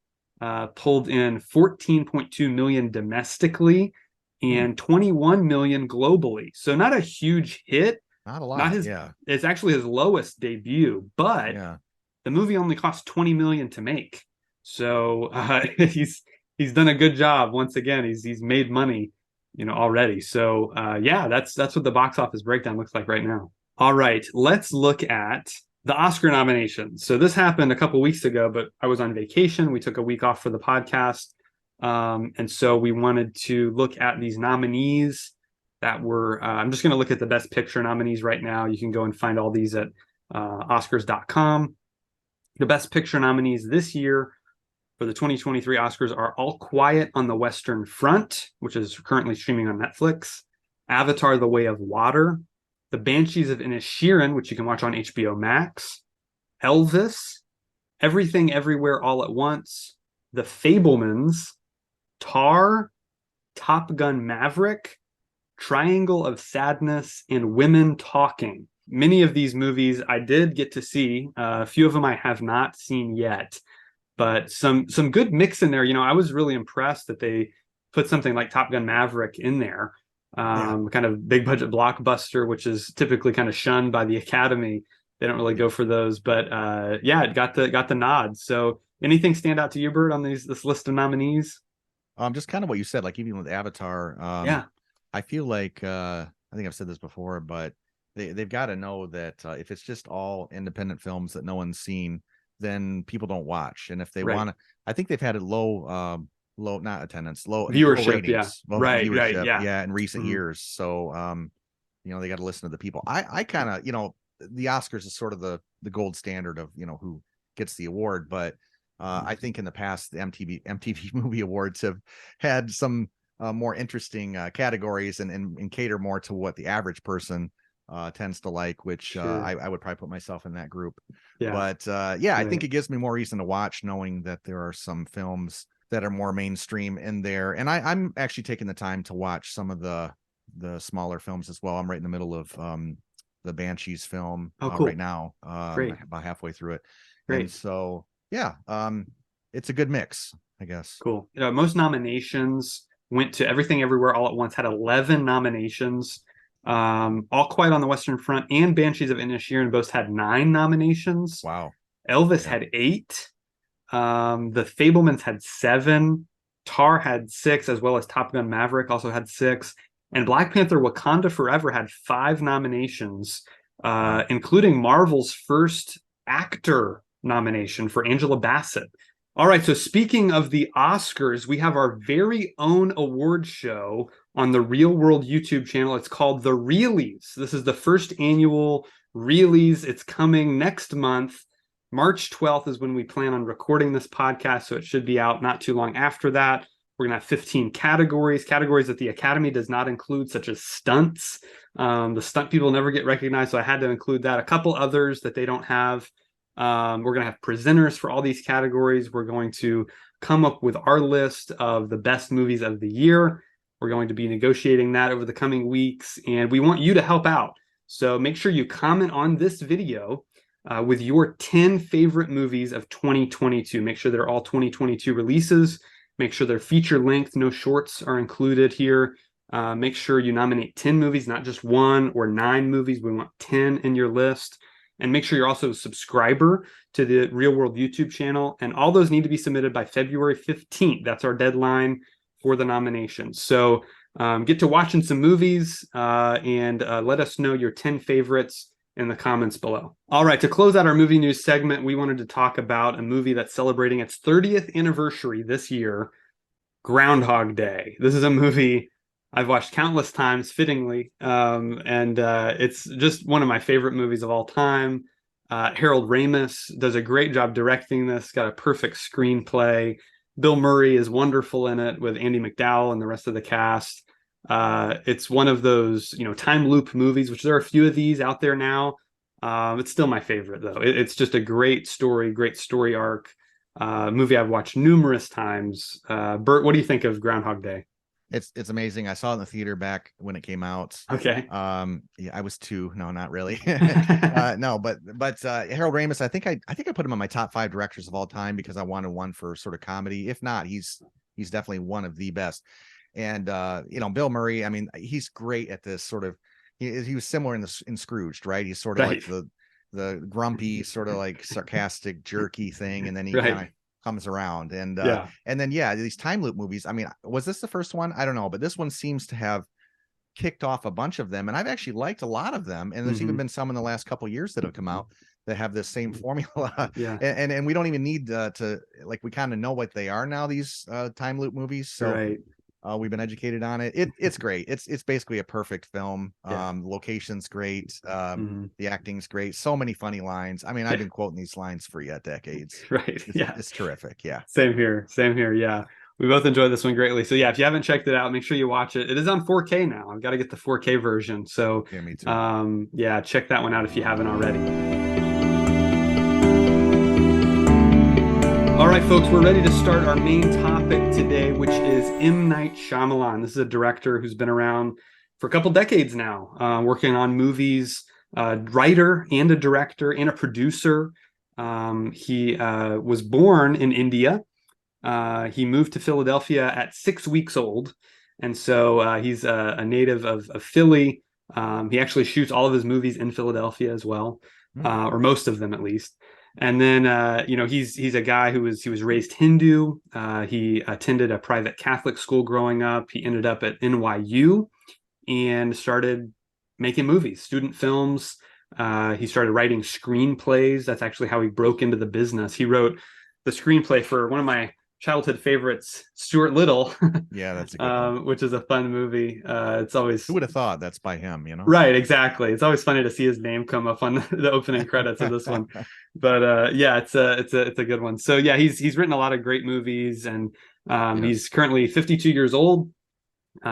Speaker 1: pulled in 14.2 million domestically
Speaker 2: Hmm.
Speaker 1: and 21 million globally. So not a huge hit.
Speaker 2: Not a
Speaker 1: Not
Speaker 2: lot.
Speaker 1: his
Speaker 2: Yeah.
Speaker 1: It's actually his lowest debut, but
Speaker 2: Yeah.
Speaker 1: the movie only cost 20 million to make. So he's done a good job once again. He's made money, already. So yeah, that's what the box office breakdown looks like right now. All right, let's look at the Oscar nominations. So this happened a couple weeks ago, but I was on vacation. We took a week off for the podcast. And so we wanted to look at these nominees that were, I'm just going to look at the Best Picture nominees right now. You can go and find all these at Oscars.com. The Best Picture nominees this year for the 2023 Oscars are All Quiet on the Western Front, which is currently streaming on Netflix, Avatar: The Way of Water, The Banshees of Inisherin, which you can watch on HBO Max, Elvis, Everything Everywhere All at Once, The Fablemans, Tar, Top Gun Maverick, Triangle of Sadness, and Women Talking. Many of these movies I did get to see. A few of them I have not seen yet, but some good mix in there. I was really impressed that they put something like Top Gun Maverick in there,
Speaker 2: Yeah.
Speaker 1: kind of big budget blockbuster, which is typically kind of shunned by the Academy. They don't really
Speaker 2: Yeah.
Speaker 1: go for those, but yeah, it got the nod. So, anything stand out to you, Bert, on this list of nominees?
Speaker 2: Just kind of what you said, like even with Avatar,
Speaker 1: Yeah,
Speaker 2: I feel like I think I've said this before, but they've got to know that if it's just all independent films that no one's seen, then people don't watch. And if they
Speaker 1: right.
Speaker 2: want to, I think they've had a low not attendance, low
Speaker 1: Viewership, yeah.
Speaker 2: ratings, low
Speaker 1: Right,
Speaker 2: viewership,
Speaker 1: yeah.
Speaker 2: yeah, in recent
Speaker 1: Mhm.
Speaker 2: years. So they got to listen to the people. I kind of, the Oscars is sort of the gold standard of who gets the award, but I think in the past the MTV Movie Awards have had some more interesting categories and cater more to what the average person tends to like, which
Speaker 1: Sure.
Speaker 2: I would probably put myself in that group.
Speaker 1: Yeah,
Speaker 2: But yeah, I think
Speaker 1: right.
Speaker 2: it gives me more reason to watch, knowing that there are some films that are more mainstream in there. And I'm actually taking the time to watch some of the smaller films as well. I'm right in the middle of the Banshees film
Speaker 1: Oh,
Speaker 2: right
Speaker 1: cool.
Speaker 2: now,
Speaker 1: Great.
Speaker 2: about halfway through it. And
Speaker 1: Great.
Speaker 2: so yeah, it's a good mix, I guess.
Speaker 1: Cool. Most nominations went to Everything Everywhere All at Once, had 11 nominations. All Quiet on the Western Front and Banshees of Inisherin both had 9 nominations.
Speaker 2: Wow.
Speaker 1: Elvis
Speaker 2: Yeah.
Speaker 1: had 8. The Fablemans had 7. Tar had 6, as well as Top Gun Maverick also had 6. And Black Panther Wakanda Forever had 5 nominations,
Speaker 2: Wow.
Speaker 1: including Marvel's first actor nomination for Angela Bassett. All right, so speaking of the Oscars, we have our very own award show on the Real World YouTube channel. It's called the Reelies. This is the first annual Reelies. It's coming next month. March 12th is when we plan on recording this podcast, so it should be out not too long after that. We're going to have 15 categories that the Academy does not include, such as stunts. The stunt people never get recognized, so I had to include that. A couple others that they don't have We're going to have presenters for all these categories. We're going to come up with our list of the best movies of the year. We're going to be negotiating that over the coming weeks, and we want you to help out. So make sure you comment on this video with your 10 favorite movies of 2022. Make sure they're all 2022 releases. Make sure they're feature length. No shorts are included here. Make sure you nominate 10 movies, not just 1 or 9 movies. We want 10 in your list. And make sure you're also a subscriber to the Real World YouTube channel. And all those need to be submitted by February 15th. That's our deadline for the nominations. So get to watching some movies and let us know your 10 favorites in the comments below. All right, to close out our movie news segment, we wanted to talk about a movie that's celebrating its 30th anniversary this year, Groundhog Day. This is a movie I've watched countless times, fittingly, and it's just one of my favorite movies of all time. Harold Ramis does a great job directing this, got a perfect screenplay. Bill Murray is wonderful in it with Andy McDowell and the rest of the cast. It's one of those, time loop movies, which there are a few of these out there now. It's still my favorite, though. It's just a great story arc. Movie I've watched numerous times. Bert, what do you think of Groundhog Day?
Speaker 2: It's amazing. I saw it in the theater back when it came out.
Speaker 1: Okay.
Speaker 2: Yeah, I was 2. No, not really. No, but Harold Ramis, I think I put him on my top 5 directors of all time because I wanted one for sort of comedy. If not, he's definitely one of the best. And Bill Murray, I mean, he's great at this sort of. He was similar in Scrooged, right? He's sort of like the grumpy, sort of like sarcastic, jerky thing, and then he kind of comes around. And then these time loop movies. I mean, was this the first one? I don't know, but this one seems to have kicked off a bunch of them, and I've actually liked a lot of them. And there's even been some in the last couple of years that have come out that have this same formula. And we don't even need to like, we kind of know what they are now, these time loop movies. So we've been educated on it. It's great. It's basically a perfect film. The location's great. The acting's great. So many funny lines. I mean, I've been quoting these lines for decades.
Speaker 1: Right.
Speaker 2: It's terrific. Yeah.
Speaker 1: Same here. Yeah. We both enjoyed this one greatly. So yeah, if you haven't checked it out, make sure you watch it. It is on 4K now. I've got to get the 4K version. So
Speaker 2: yeah, me too.
Speaker 1: Check that one out if you haven't already. All right, folks, we're ready to start our main topic today, which is M. Night Shyamalan. This is a director who's been around for a couple decades now, working on movies, writer and a director and a producer. He was born in India. He moved to Philadelphia at 6 weeks old. And so he's a native of Philly. He actually shoots all of his movies in Philadelphia as well, or most of them at least. And then, he's a guy who was raised Hindu. He attended a private Catholic school growing up. He ended up at NYU and started making movies, student films. He started writing screenplays. That's actually how he broke into the business. He wrote the screenplay for one of my childhood favorites, Stuart Little.
Speaker 2: Yeah, that's a good one.
Speaker 1: Which is a fun movie. It's always,
Speaker 2: who would have thought that's by him,
Speaker 1: Right, exactly. It's always funny to see his name come up on the opening credits of this one. But it's a good one. So yeah, he's written a lot of great movies, and he's currently 52 years old.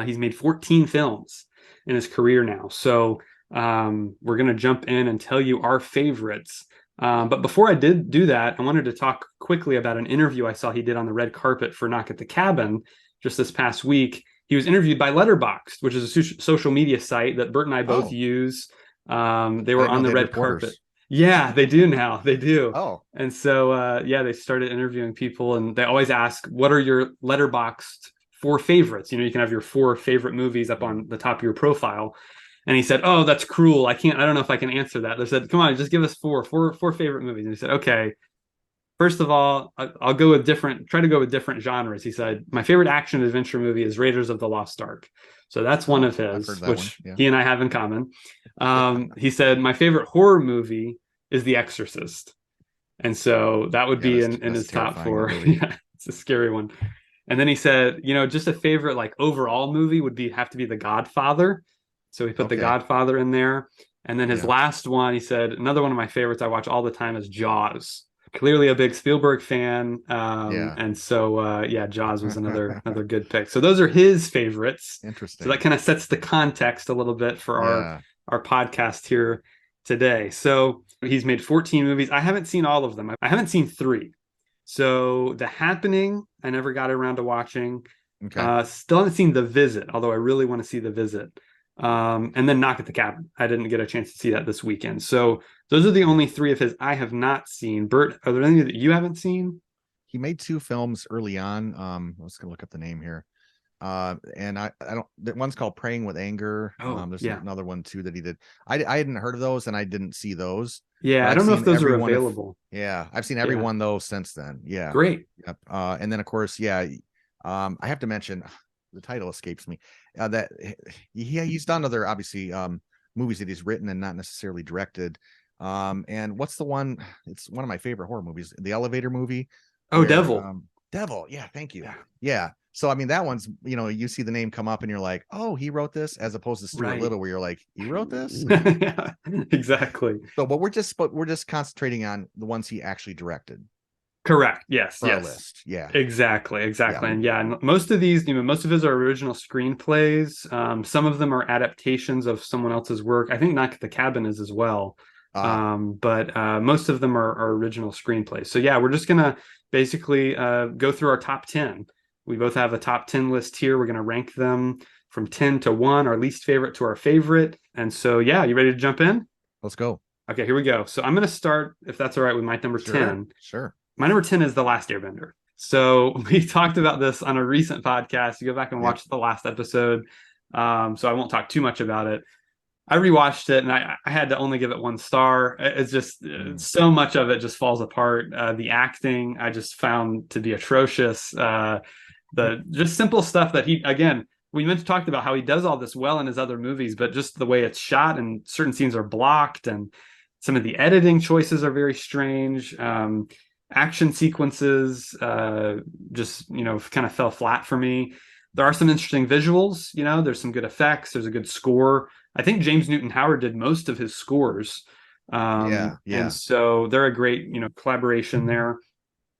Speaker 1: He's made 14 films in his career now. So we're gonna jump in and tell you our favorites. But before I did do that, I wanted to talk quickly about an interview I saw he did on the red carpet for Knock at the Cabin just this past week. He was interviewed by Letterboxd, which is a social media site that Bert and I both use. They were on the red carpet. Yeah, they do now. They do.
Speaker 2: Oh.
Speaker 1: And so, they started interviewing people, and they always ask, what are your Letterboxd 4 favorites? You can have your 4 favorite movies up on the top of your profile. And he said, "Oh, that's cruel. I don't know if I can answer that." They said, "Come on, just give us four favorite movies." And he said, "Okay, first of all, I'll go with try to go with different genres." He said, "My favorite action adventure movie is Raiders of the Lost Ark." So that's one of his, which he and I have in common. He said, "My favorite horror movie is The Exorcist." And so that would be in his top 4. Yeah, it's a scary one. And then he said, just a favorite like overall movie would have to be The Godfather. So he put The Godfather in there. And then his last one, he said, another one of my favorites I watch all the time is Jaws. Clearly a big Spielberg fan. And so, Jaws was another good pick. So those are his favorites.
Speaker 2: Interesting.
Speaker 1: So that kind of sets the context a little bit for our podcast here today. So He's made 14 movies. I haven't seen all of them. I haven't seen three. So The Happening, I never got around to watching.
Speaker 2: Okay.
Speaker 1: Still haven't seen The Visit, although I really want to see The Visit. And then Knock at the Cabin. I didn't get a chance to see that this weekend. So those are the
Speaker 2: Yeah.
Speaker 1: only three of his I have not seen. Bert, are there any that you haven't seen?
Speaker 2: He made two films early on. I was gonna look up the name here. And I don't, that one's called Praying with Anger.
Speaker 1: Oh,
Speaker 2: There's
Speaker 1: yeah.
Speaker 2: another one too that he did. I hadn't heard of those and I didn't see those,
Speaker 1: Yeah,
Speaker 2: but
Speaker 1: I
Speaker 2: I've
Speaker 1: don't know if
Speaker 2: seen
Speaker 1: those
Speaker 2: every
Speaker 1: are
Speaker 2: one of,
Speaker 1: available.
Speaker 2: yeah, I've seen every
Speaker 1: Yeah,
Speaker 2: one though since then. Yeah.
Speaker 1: great.
Speaker 2: Yep. And then of course, yeah, I have to mention the title escapes me. That he's done other obviously movies that he's written and not necessarily directed. And what's the one? It's one of my favorite horror movies, the Elevator movie,
Speaker 1: Oh,
Speaker 2: where
Speaker 1: Devil.
Speaker 2: Devil. Yeah, thank you.
Speaker 1: Yeah,
Speaker 2: Yeah. So I mean, that one's, you see the name come up and you're like, oh, he wrote this, as opposed to Stuart
Speaker 1: right.
Speaker 2: Little, where you're like, he wrote this.
Speaker 1: Yeah, exactly.
Speaker 2: So, but we're just concentrating on the ones he actually directed
Speaker 1: Correct. Yes,
Speaker 2: for our
Speaker 1: yes.
Speaker 2: list. Yeah.
Speaker 1: Exactly,
Speaker 2: Yeah.
Speaker 1: exactly. And yeah, and most of these, most of his are original screenplays. Some of them are adaptations of someone else's work. I think Knock at the Cabin is as well.
Speaker 2: Ah,
Speaker 1: But most of them are original screenplays. So yeah, we're just gonna basically go through our top 10. We both have a top 10 list here. We're gonna rank them from 10 to 1, our least favorite to our favorite. And so yeah, you ready to jump in?
Speaker 2: let's go.
Speaker 1: Okay, here we go. So I'm gonna start, if that's all right, with my number
Speaker 2: Sure.
Speaker 1: 10.
Speaker 2: Sure.
Speaker 1: My number 10 is The Last Airbender. So we talked about this on a recent podcast. You go back and
Speaker 2: Yep.
Speaker 1: watch the last episode. So I won't talk too much about it. I rewatched it and I had to only give it 1 star. It's just
Speaker 2: Mm.
Speaker 1: so much of it just falls apart. The acting I just found to be atrocious. The just simple stuff that he, again, we talked about how he does all this well in his other movies, but just the way it's shot and certain scenes are blocked and some of the editing choices are very strange. Action sequences just kind of fell flat for me. There are some interesting visuals, there's some good effects, there's a good score. I think James Newton Howard did most of his scores.
Speaker 2: Yeah.
Speaker 1: And
Speaker 2: Yeah.
Speaker 1: so they're a great collaboration there,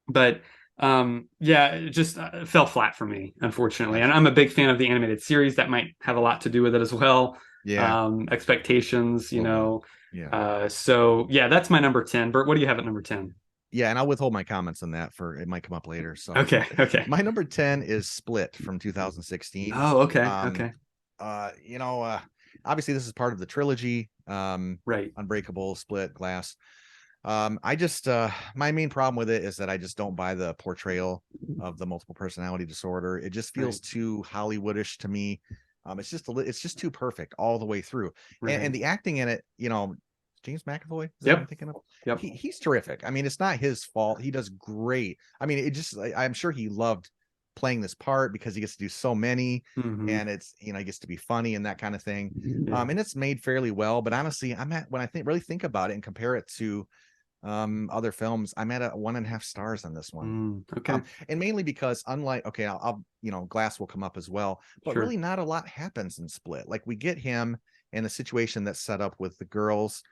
Speaker 1: but yeah, it just fell flat for me, unfortunately. And
Speaker 2: Gotcha.
Speaker 1: I'm a big fan of the animated series. That might have a lot to do with it as well.
Speaker 2: Yeah.
Speaker 1: Expectations,
Speaker 2: A little bit. Yeah.
Speaker 1: so yeah, that's my number 10. Bert, what do you have at number 10?
Speaker 2: Yeah. And I'll withhold my comments on that, for it might come up later. So
Speaker 1: Okay, okay.
Speaker 2: my number 10 is Split from 2016.
Speaker 1: Oh, okay,
Speaker 2: Um,
Speaker 1: okay.
Speaker 2: uh, you know, uh, Obviously this is part of the trilogy.
Speaker 1: Right.
Speaker 2: Unbreakable, Split, Glass. I just My main problem with it is that I just don't buy the portrayal of the multiple personality disorder. It just feels
Speaker 1: Right.
Speaker 2: too Hollywoodish to me. It's just too perfect all the way through.
Speaker 1: Right.
Speaker 2: And the acting in it, James McAvoy, is that what I'm
Speaker 1: Yep.
Speaker 2: thinking of?
Speaker 1: Yep.
Speaker 2: He's terrific. I mean, it's not his fault. He does great. I mean, I'm sure he loved playing this part because he gets to do so many,
Speaker 1: Mhm.
Speaker 2: and it's, he gets to be funny and that kind of thing.
Speaker 1: Yeah.
Speaker 2: And it's made fairly well, but honestly, when I really think about it and compare it to other films, I'm at a 1.5 stars on this one.
Speaker 1: Okay.
Speaker 2: And mainly because, unlike, okay, I'll Glass will come up as well, but
Speaker 1: Sure.
Speaker 2: really not a lot happens in Split. Like, we get him in a situation that's set up with the girls,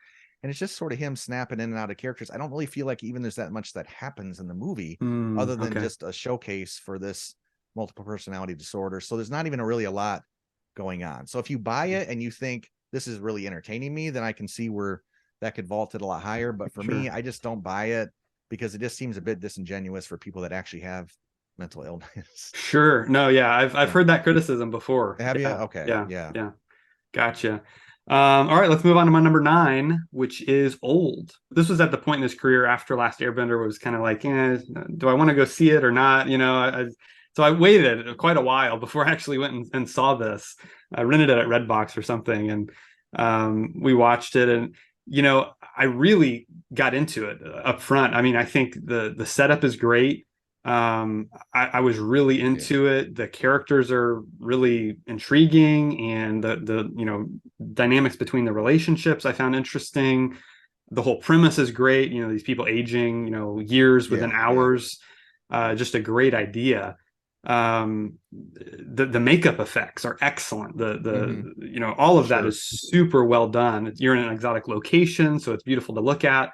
Speaker 2: and it's just sort of him snapping in and out of characters. I don't really feel like even there's that much that happens in the movie, other than
Speaker 1: Okay.
Speaker 2: just a showcase for this multiple personality disorder. So there's not even really a lot going on. So if you buy it and you think this is really entertaining me, then I can see where that could vault it a lot higher. But for me,
Speaker 1: Sure.
Speaker 2: I just don't buy it, because it just seems a bit disingenuous for people that actually have mental illness.
Speaker 1: Sure. No, yeah, I've heard that criticism before.
Speaker 2: Have you?
Speaker 1: Yeah.
Speaker 2: Okay.
Speaker 1: Yeah.
Speaker 2: Yeah.
Speaker 1: Yeah. Gotcha. All right, let's move on to my number 9, which is Old. This was at the point in his career after Last Airbender was kind of like, do I want to go see it or not? So I waited quite a while before I actually went and saw this. I rented it at Redbox or something, and we watched it, and I really got into it up front. I mean, I think the setup is great. I was really into it. The characters are really intriguing, and the dynamics between the relationships I found interesting. The whole premise is great. These people aging, years within
Speaker 2: Yeah. Yeah.
Speaker 1: hours. Just a great idea. The makeup effects are excellent. All of that
Speaker 2: Sure.
Speaker 1: is super well done. You're in an exotic location, so it's beautiful to look at.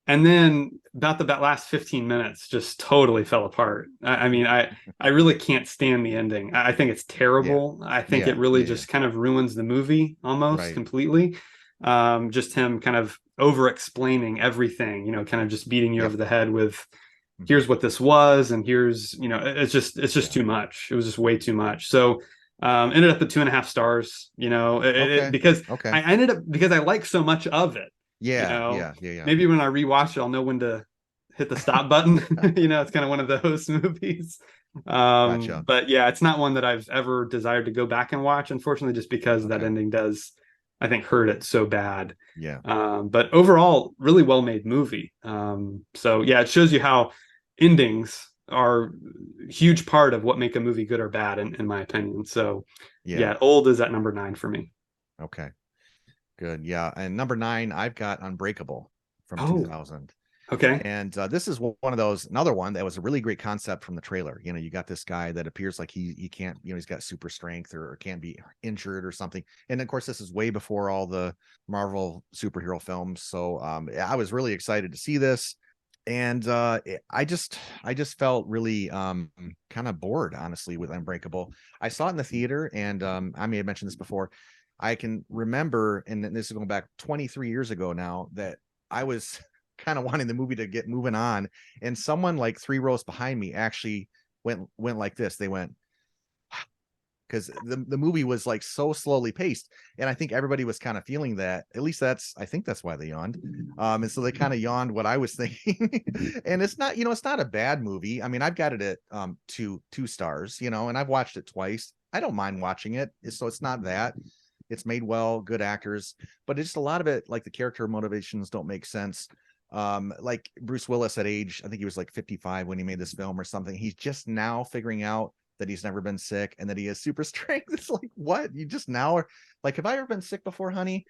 Speaker 1: And then about that last 15 minutes just totally fell apart. I mean, I really can't stand the ending. I think it's
Speaker 2: Yeah.
Speaker 1: terrible. I think
Speaker 2: Yeah.
Speaker 1: it really
Speaker 2: Yeah.
Speaker 1: just kind of ruins the movie almost
Speaker 2: Right.
Speaker 1: completely. Just him kind of over explaining everything, kind of just beating you
Speaker 2: Yep.
Speaker 1: over the head with
Speaker 2: Mhm.
Speaker 1: here's what this was, and here's, it's just
Speaker 2: Yeah.
Speaker 1: too much. It was just way too much. So ended up at 2.5 stars,
Speaker 2: Okay.
Speaker 1: because
Speaker 2: Okay.
Speaker 1: I ended up, because I like so much of it, you
Speaker 2: Yeah.
Speaker 1: know,
Speaker 2: Yeah. Yeah. Yeah.
Speaker 1: maybe when I rewatch it, I'll know when to hit the stop button. It's kind of one of those movies.
Speaker 2: Gotcha.
Speaker 1: But yeah, it's not one that I've ever desired to go back and watch, unfortunately, just because that
Speaker 2: Okay.
Speaker 1: ending does, I think, hurt it so bad.
Speaker 2: Yeah.
Speaker 1: But overall, really well made movie. So yeah, it shows you how endings are a huge part of what make a movie good or bad, in my opinion. So
Speaker 2: Yeah.
Speaker 1: yeah, Old is at number 9 for me.
Speaker 2: Okay. Good. Yeah. And number 9, I've got Unbreakable from
Speaker 1: Oh,
Speaker 2: 2000.
Speaker 1: okay.
Speaker 2: And this is one of those, another one that was a really great concept from the trailer. You got this guy that appears like he can't, he's got super strength or can't be injured or something. And of course, this is way before all the Marvel superhero films. So I was really excited to see this. And I just felt really kind of bored, honestly, with Unbreakable. I saw it in the theater, and I may have mentioned this before. I can remember, and this is going back 23 years ago now, that I was kind of wanting the movie to get moving on, and someone like 3 rows behind me actually went like this. They went, because the movie was like so slowly paced, and I think everybody was kind of feeling that. At least I think that's why they yawned. And so they kind of yawned what I was thinking. And it's not a bad movie. I mean, I've got it at two stars, and I've watched it twice. I don't mind watching it. So it's not that. It's made well, good actors, but it's just a lot of it, like the character motivations don't make sense. Like Bruce Willis at age, I think he was like 55 when he made this film or something. He's just now figuring out that he's never been sick and that he has super strength. It's like, what? You just now are like, have I ever been sick before, honey?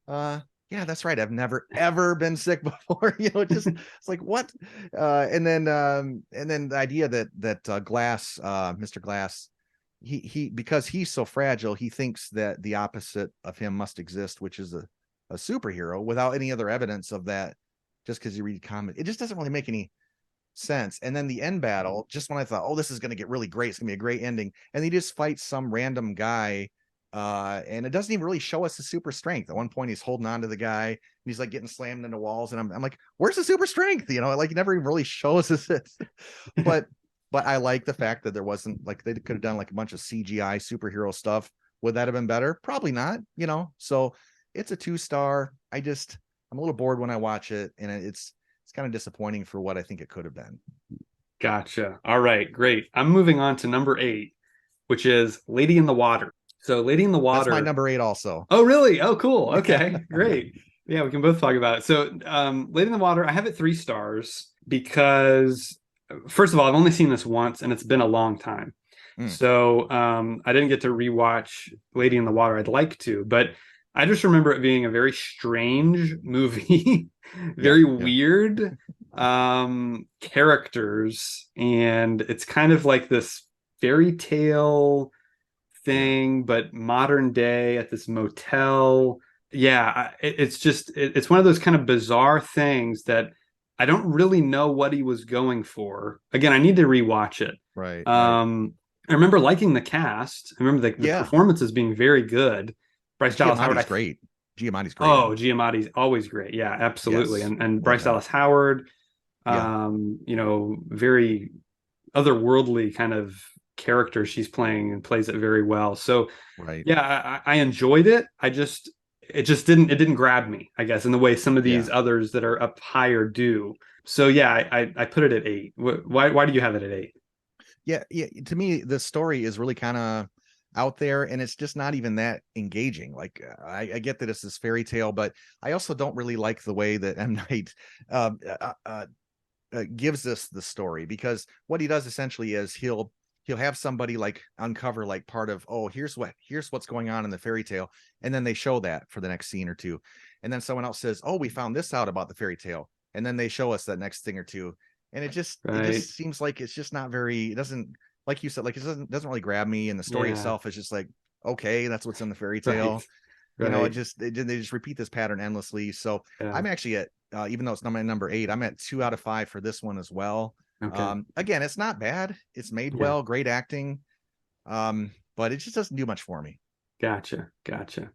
Speaker 2: Yeah, that's right. I've never ever been sick before. It's like, what? And then the idea that Glass, Mr. Glass, he because he's so fragile, he thinks that the opposite of him must exist, which is a superhero, without any other evidence of that. Just because you read comics, it just doesn't really make any sense. And then the end battle, just when I thought, oh, this is going to get really great, it's going to be a great ending, and he just fights some random guy, and it doesn't even really show us the super strength. At one point, he's holding on to the guy, and he's like getting slammed into walls, and I'm like, where's the super strength? Like, he never even really shows us it. but but I like the fact that there wasn't, like, they could have done like a bunch of CGI superhero stuff. Would that have been better? Probably not. So it's a 2 star. I'm a little bored when I watch it, and it's kind of disappointing for what I think it could have been.
Speaker 1: Gotcha. All right, great. I'm moving on to number 8, which is Lady in the Water. So Lady in the
Speaker 2: That's my
Speaker 1: Water.
Speaker 2: number 8 also.
Speaker 1: Oh, really? Oh, cool.
Speaker 2: Yeah.
Speaker 1: Okay, great. Yeah, we can both talk about it. So, Lady in the Water, I have it 3 stars because, first of all, I've only seen this once and it's been a long time.
Speaker 2: Mm,
Speaker 1: So, I didn't get to rewatch Lady in the Water. I'd like to, but I just remember it being a very strange movie,
Speaker 2: yeah.
Speaker 1: very
Speaker 2: Yeah.
Speaker 1: weird characters, and it's kind of like this fairy tale
Speaker 2: Yeah.
Speaker 1: thing, but modern day at this motel. Yeah, it's one of those kind of bizarre things that I don't really know what he was going for. Again, I need to rewatch it.
Speaker 2: Right. Right.
Speaker 1: I remember liking the cast. I remember the
Speaker 2: Yeah.
Speaker 1: performances being very good. Bryce Dallas Howard,
Speaker 2: Giamatti's great. Giamatti's great in
Speaker 1: oh,
Speaker 2: it.
Speaker 1: Giamatti's always great. Yeah, absolutely.
Speaker 2: Yes.
Speaker 1: And
Speaker 2: Love
Speaker 1: Bryce
Speaker 2: him.
Speaker 1: Dallas Howard,
Speaker 2: Yeah.
Speaker 1: very otherworldly kind of character she's playing and plays it very well. So
Speaker 2: Right.
Speaker 1: yeah, I enjoyed it. It didn't grab me, I guess, in the way some of these
Speaker 2: Yeah.
Speaker 1: others that are up higher do. So yeah, I put it at 8. Why do you have it at 8?
Speaker 2: Yeah. Yeah. To me, the story is really kind of out there, and it's just not even that engaging. Like, I get that it's this fairy tale, but I also don't really like the way that M. Night um, uh, uh, gives us the story, because what he does essentially is he'll have somebody like uncover like part of, oh, here's what's going on in the fairy tale, and then they show that for the next scene or two, and then someone else says, oh, we found this out about the fairy tale, and then they show us that next thing or two, and it
Speaker 1: Right.
Speaker 2: just seems like it's just not very, it doesn't, like you said, like, it doesn't really grab me, and the story
Speaker 1: Yeah.
Speaker 2: itself is just like, okay, that's what's in the fairy
Speaker 1: Right.
Speaker 2: tale.
Speaker 1: Right.
Speaker 2: They just repeat this pattern endlessly. So
Speaker 1: Yeah.
Speaker 2: I'm actually at, even though it's not my number 8, I'm at 2 out of 5 for this one as well.
Speaker 1: Okay.
Speaker 2: Again, it's not bad. It's made
Speaker 1: Yeah.
Speaker 2: well, great acting. But it just doesn't do much for me.
Speaker 1: Gotcha. Gotcha.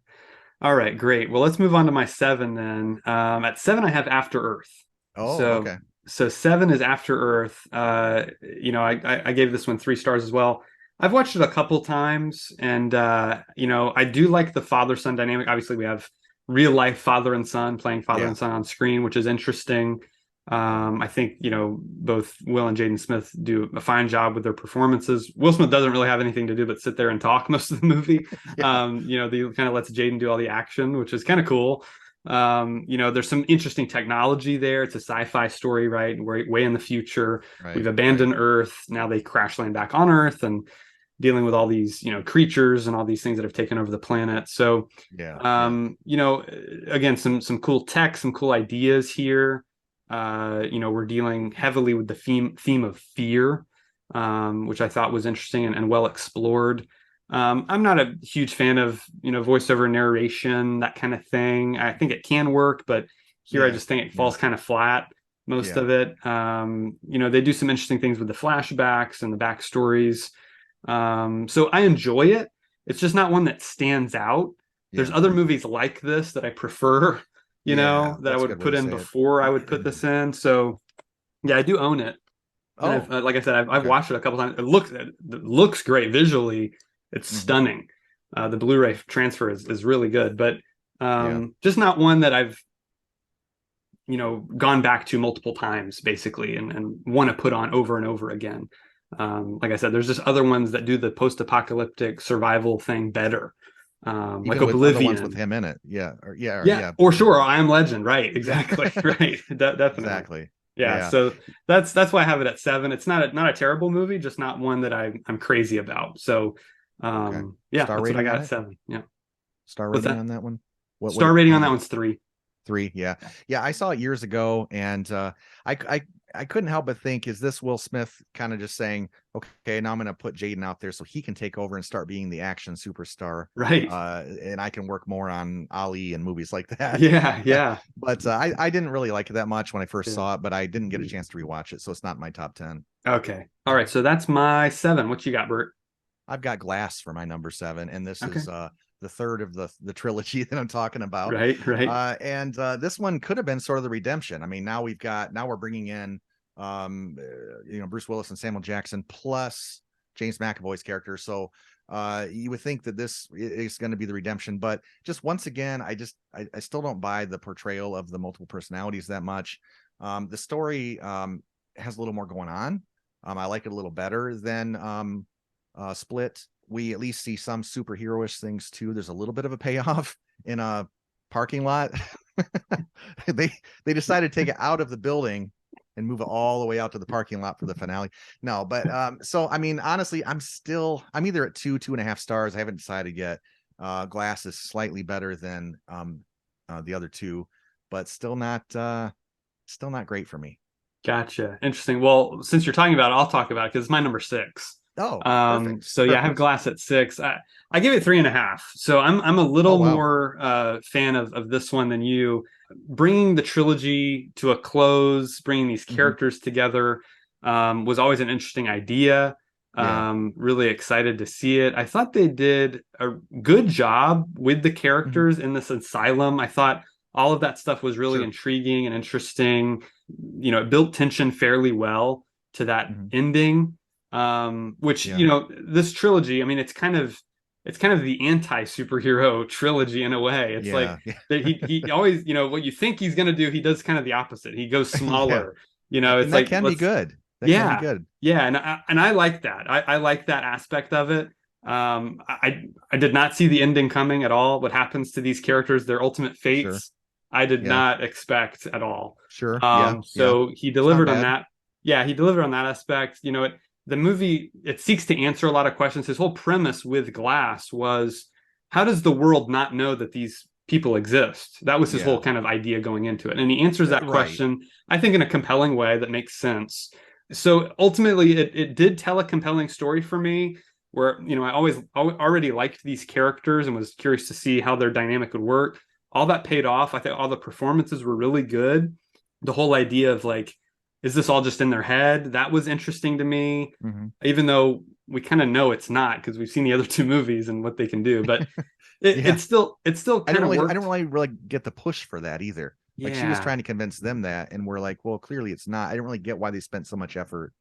Speaker 1: All right, great. Well, let's move on to my seven then. At seven, I have After Earth.
Speaker 2: Oh,
Speaker 1: So,
Speaker 2: okay.
Speaker 1: so seven is After Earth. I gave this one 3 stars as well. I've watched it a couple times, and I do like the father-son dynamic. Obviously, we have real life father and son playing father
Speaker 2: Yeah.
Speaker 1: and son on screen, which is interesting.
Speaker 2: Yeah.
Speaker 1: I think, both Will and Jaden Smith do a fine job with their performances. Will Smith doesn't really have anything to do but sit there and talk most of the movie.
Speaker 2: Yeah.
Speaker 1: They kind of lets Jaden do all the action, which is kind of cool. There's some interesting technology there. It's a sci-fi story, right? We're way in the future. We've
Speaker 2: Right. Right.
Speaker 1: abandoned Earth. Now they crash land back on Earth and dealing with all these, creatures and all these things that have taken over the planet. So,
Speaker 2: Yeah. Yeah.
Speaker 1: again, some cool tech, some cool ideas here. We're dealing heavily with the theme of fear, which I thought was interesting and well explored. I'm not a huge fan of, voiceover narration, that kind of thing. I think it can work, but here I
Speaker 2: Yeah.
Speaker 1: just think it
Speaker 2: Yeah.
Speaker 1: falls kind of flat, most
Speaker 2: Yeah.
Speaker 1: of it. They do some interesting things with the flashbacks and the backstories. So I enjoy it. It's just not one that stands out. There's
Speaker 2: Yeah.
Speaker 1: other movies like this that I prefer,
Speaker 2: Yeah.
Speaker 1: that I
Speaker 2: That's a
Speaker 1: would
Speaker 2: good way
Speaker 1: put
Speaker 2: to
Speaker 1: in
Speaker 2: say it.
Speaker 1: before I would put this in. So yeah, I do own it. And
Speaker 2: Oh,
Speaker 1: like I said, I've
Speaker 2: okay.
Speaker 1: watched it a couple times. It looks great visually. It's
Speaker 2: Hmm.
Speaker 1: stunning. The Blu-ray transfer is really good, but
Speaker 2: Yeah.
Speaker 1: just not one that I've gone back to multiple times basically and want to put on over and over again. Like I said, there's just other ones that do the post-apocalyptic survival thing better, like
Speaker 2: Even with other ones with
Speaker 1: Oblivion.
Speaker 2: him in it. Yeah. Or yeah. Or
Speaker 1: Yeah,
Speaker 2: yeah.
Speaker 1: or sure, I Am Legend, right?
Speaker 2: Yeah.
Speaker 1: Exactly, right. Definitely.
Speaker 2: Exactly.
Speaker 1: Yeah,
Speaker 2: Yeah.
Speaker 1: so that's why I have it at seven. It's not a terrible movie, just not one that I'm crazy about. So,
Speaker 2: Okay.
Speaker 1: yeah,
Speaker 2: Star
Speaker 1: that's what I
Speaker 2: rating
Speaker 1: got
Speaker 2: on
Speaker 1: at
Speaker 2: it?
Speaker 1: seven. Yeah.
Speaker 2: Star
Speaker 1: What's
Speaker 2: rating
Speaker 1: that?
Speaker 2: on that one? What
Speaker 1: Star rating
Speaker 2: how
Speaker 1: on that
Speaker 2: many?
Speaker 1: one's 3.
Speaker 2: 3. Yeah. Yeah. I saw it years ago, and I I I couldn't help but think, is this Will Smith kind of just saying, okay, now I'm going to put Jaden out there so he can take over and start being the action superstar,
Speaker 1: Right.
Speaker 2: and I can work more on Ali and movies like that.
Speaker 1: Yeah, yeah.
Speaker 2: But I didn't really like it that much when I first
Speaker 1: Yeah.
Speaker 2: saw it, but I didn't get a chance to rewatch it, so it's not in my top 10.
Speaker 1: Okay. All right. So that's my seven. What you got, Bert?
Speaker 2: I've got Glass for my number 7, and this
Speaker 1: Okay.
Speaker 2: is the third of the trilogy that I'm talking about.
Speaker 1: Right, right.
Speaker 2: And this one could have been sort of the redemption. I mean, now we're bringing in Bruce Willis and Samuel Jackson plus James McAvoy's character. So you would think that this is going to be the redemption, but just once again, I still don't buy the portrayal of the multiple personalities that much. The story has a little more going on. I like it a little better than Split. We at least see some superheroish things too. There's a little bit of a payoff in a parking lot. they they decided to take it out of the building and move it all the way out to the parking lot for the finale. No, but so I mean, honestly, I'm either at 2.5 stars. I haven't decided yet. Glass is slightly better than the other two, but still not great for me.
Speaker 1: Gotcha. Interesting. Well, since you're talking about it, I'll talk about it because it's my number 6.
Speaker 2: Oh, perfect.
Speaker 1: So yeah, I have
Speaker 2: Perfect.
Speaker 1: Glass at 6. I give it 3.5. So I'm a
Speaker 2: Oh
Speaker 1: little
Speaker 2: wow.
Speaker 1: more fan of this one than you. Bringing the trilogy to a close, bringing these
Speaker 2: Hmm.
Speaker 1: characters together, was always an interesting idea.
Speaker 2: Yeah.
Speaker 1: Really excited to see it. I thought they did a good job with the
Speaker 2: Hmm.
Speaker 1: characters in this asylum. I thought all of that stuff was really
Speaker 2: Sure.
Speaker 1: intriguing and interesting. It built tension fairly well to that
Speaker 2: Hmm.
Speaker 1: ending. Which,
Speaker 2: Yeah.
Speaker 1: this trilogy, I mean, it's kind of the anti-superhero trilogy in a way. It's like
Speaker 2: Yeah. Yeah.
Speaker 1: that he always, what you think he's gonna do, he does kind of the opposite. He goes
Speaker 2: Yeah.
Speaker 1: smaller.
Speaker 2: And
Speaker 1: It's
Speaker 2: that
Speaker 1: like,
Speaker 2: can be
Speaker 1: let's
Speaker 2: good. That can be
Speaker 1: yeah.
Speaker 2: good.
Speaker 1: Yeah, and I like that. I like that aspect of it. I did not see the ending coming at all. What happens to these characters, their ultimate
Speaker 2: Sure.
Speaker 1: fates, I did
Speaker 2: Yeah.
Speaker 1: not expect at all.
Speaker 2: Sure. Yeah. Yeah.
Speaker 1: So he
Speaker 2: It's not
Speaker 1: delivered on
Speaker 2: bad.
Speaker 1: that. Yeah, he delivered on that aspect. The movie, it seeks to answer a lot of questions. His whole premise with Glass was, how does the world not know that these people exist? That was his whole
Speaker 2: Yeah.
Speaker 1: kind of idea going into it. And he answers that
Speaker 2: Right.
Speaker 1: question, I think, in a compelling way that makes sense. So ultimately, it did tell a compelling story for me, where I already liked these characters and was curious to see how their dynamic would work. All that paid off. I think all the performances were really good. The whole idea of, like, is this all just in their head? That was interesting to me,
Speaker 2: Hmm.
Speaker 1: even though we kind of know it's not because we've seen the other two movies and what they can do. But
Speaker 2: Yeah.
Speaker 1: it's still kind of
Speaker 2: I
Speaker 1: worked.
Speaker 2: don't really get the push for that either. Like she was
Speaker 1: Yeah.
Speaker 2: trying to convince them that, and we're like, well, clearly it's not. I didn't really get why they spent so much effort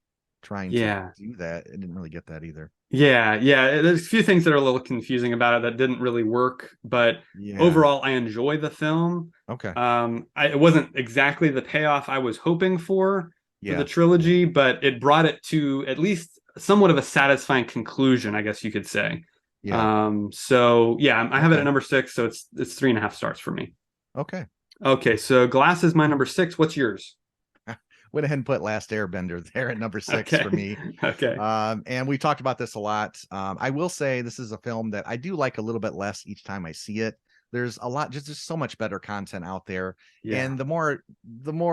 Speaker 2: trying to
Speaker 1: Yeah.
Speaker 2: do that. I didn't really get that either.
Speaker 1: Yeah. There's a few things that are a little confusing about it that didn't really work, but
Speaker 2: Yeah.
Speaker 1: overall, I enjoy the film.
Speaker 2: Okay.
Speaker 1: It wasn't exactly the payoff I was hoping for the
Speaker 2: Yeah.
Speaker 1: trilogy, but it brought it to at least somewhat of a satisfying conclusion, I guess you could say.
Speaker 2: Yeah.
Speaker 1: So yeah, I have it at
Speaker 2: Okay.
Speaker 1: number six, so it's 3.5 stars for me.
Speaker 2: Okay.
Speaker 1: Okay, so Glass is my number six. What's yours?
Speaker 2: Went ahead and put Last Airbender there at number six
Speaker 1: Okay.
Speaker 2: for me.
Speaker 1: Okay.
Speaker 2: And we talked about this a lot. I will say this is a film that I do like a little bit less each time I see it. There's a lot, just so much better content out there.
Speaker 1: Yeah.
Speaker 2: And the more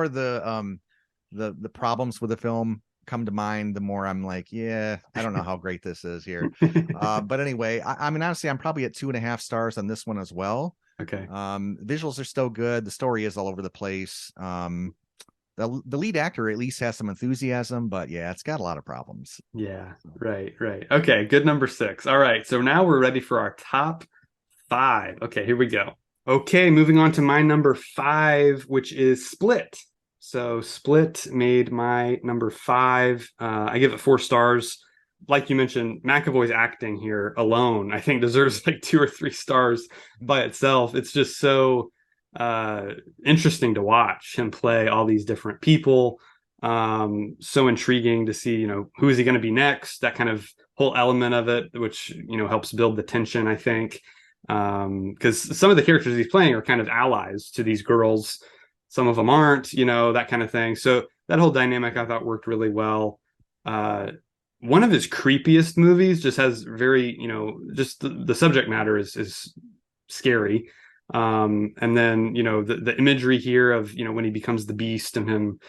Speaker 2: the problems with the film come to mind, the more I'm like, yeah, I don't know how great this is here. But anyway, I mean, honestly, I'm probably at 2.5 stars on this one as well.
Speaker 1: Okay.
Speaker 2: Visuals are still good. The story is all over the place. The lead actor at least has some enthusiasm, but yeah, it's got a lot of problems.
Speaker 1: Yeah. Right. Okay, good number six. All right, so now we're ready for our top five. Okay, here we go. Okay, moving on to my number five, which is Split. So Split made my number five. I give it 4 stars. Like you mentioned, McAvoy's acting here alone, I think deserves like 2 or 3 stars by itself. It's just so interesting to watch him play all these different people. So intriguing to see, who is he going to be next? That kind of whole element of it, which helps build the tension, I think, because some of the characters he's playing are kind of allies to these girls, some of them aren't, that kind of thing. So that whole dynamic I thought worked really well. One of his creepiest movies just has very, just the subject matter is scary. And then, the imagery here of, when he becomes the beast and him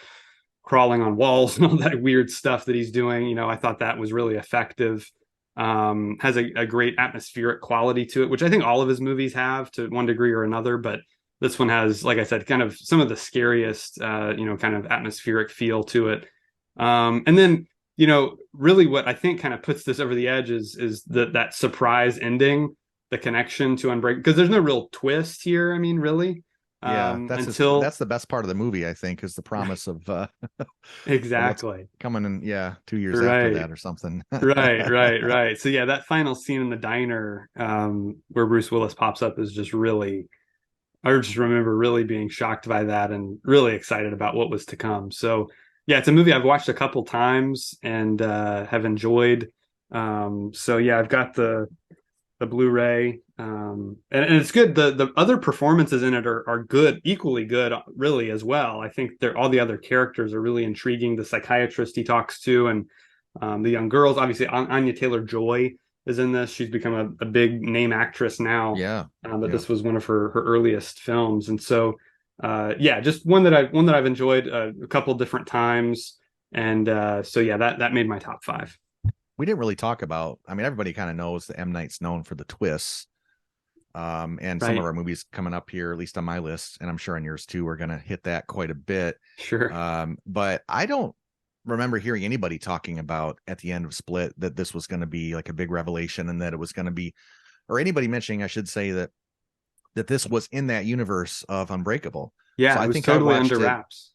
Speaker 1: crawling on walls and all that weird stuff that he's doing, I thought that was really effective. Has a great atmospheric quality to it, which I think all of his movies have to one degree or another, but this one has, like I said, kind of some of the scariest, kind of atmospheric feel to it. And then, really what I think kind of puts this over the edge is that surprise ending, the connection to Unbreakable, because there's no real twist here. I mean, really,
Speaker 2: Yeah,
Speaker 1: until
Speaker 2: that's the best part of the movie, I think, is the
Speaker 1: right,
Speaker 2: promise of what's
Speaker 1: exactly
Speaker 2: coming in, yeah, 2 years after
Speaker 1: right.
Speaker 2: that or something.
Speaker 1: Right. So yeah, that final scene in the diner, where Bruce Willis pops up is just really, I just remember really being shocked by that and really excited about what was to come. So yeah, it's a movie I've watched a couple times and have enjoyed. So yeah, I've got the Blu-ray, and it's good. The other performances in it are good, equally good, really as well. I think they're all the other characters are really intriguing. The psychiatrist he talks to, and the young girls. Obviously, Anya Taylor-Joy is in this. She's become a big name actress now,
Speaker 2: Yeah.
Speaker 1: but
Speaker 2: Yeah.
Speaker 1: this was one of her earliest films, and so yeah, just one that I've enjoyed a couple different times, and so yeah, that made my top five.
Speaker 2: We didn't really talk about, I mean, everybody kind of knows that M. Night's known for the twists. And some of
Speaker 1: Right?
Speaker 2: our movies coming up here, at least on my list, and I'm sure on yours too, we're gonna hit that quite a bit.
Speaker 1: Sure.
Speaker 2: But I don't remember hearing anybody talking about at the end of Split that this was going to be like a big revelation and that it was going to be, or anybody mentioning, I should say, that this was in that universe of Unbreakable. So
Speaker 1: Yeah,
Speaker 2: I
Speaker 1: it was
Speaker 2: think I
Speaker 1: totally under
Speaker 2: watched it.
Speaker 1: wraps.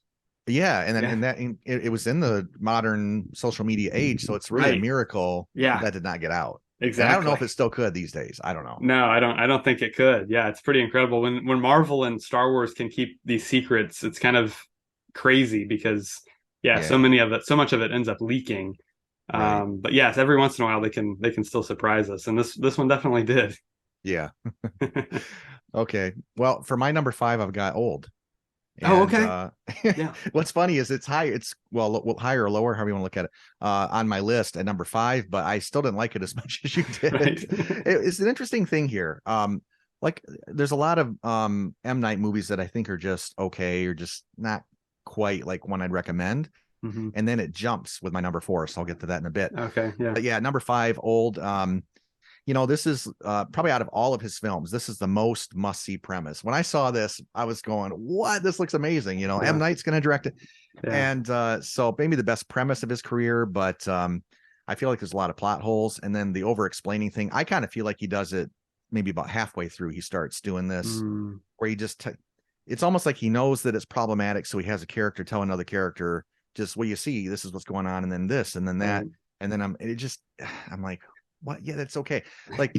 Speaker 2: Yeah, and then
Speaker 1: Yeah,
Speaker 2: it was in the modern social media age, so it's really a
Speaker 1: right.
Speaker 2: miracle
Speaker 1: Yeah,
Speaker 2: that did not get out. And I don't know
Speaker 1: exactly.
Speaker 2: if it still could these days. I don't know.
Speaker 1: No, I don't think it could. Yeah, it's pretty incredible when Marvel and Star Wars can keep these secrets. It's kind of crazy because yeah,
Speaker 2: Yeah,
Speaker 1: so much of it ends up leaking.
Speaker 2: right.
Speaker 1: But yes, every once in a while they can still surprise us, and this one definitely did.
Speaker 2: Yeah. Okay. Well, for my number five, I've got Old.
Speaker 1: Oh,
Speaker 2: And
Speaker 1: okay. Yeah.
Speaker 2: what's funny is it's high, it's well higher or lower, however you want to look at it, on my list at number five, but I still didn't like it as much as you did.
Speaker 1: Right.
Speaker 2: It's an interesting thing here. Like there's a lot of M. Night movies that I think are just okay or just not quite like one I'd recommend.
Speaker 1: Hmm.
Speaker 2: And then it jumps with my number four. So I'll get to that in a bit.
Speaker 1: Okay. Yeah.
Speaker 2: But yeah, number five, Old. This is probably out of all of his films, this is the most must-see premise. When I saw this, I was going, what? This looks amazing. M.
Speaker 1: Yeah.
Speaker 2: Night's going to direct it.
Speaker 1: Yeah.
Speaker 2: And so maybe the best premise of his career, but I feel like there's a lot of plot holes. And then the over-explaining thing, I kind of feel like he does it maybe about halfway through, he starts doing this,
Speaker 1: Mm,
Speaker 2: where he just it's almost like he knows that it's problematic, so he has a character tell another character, just, well, you see, this is what's going on, and then this, and then that,
Speaker 1: right.
Speaker 2: and then I'm like, what? Yeah, that's okay. Like,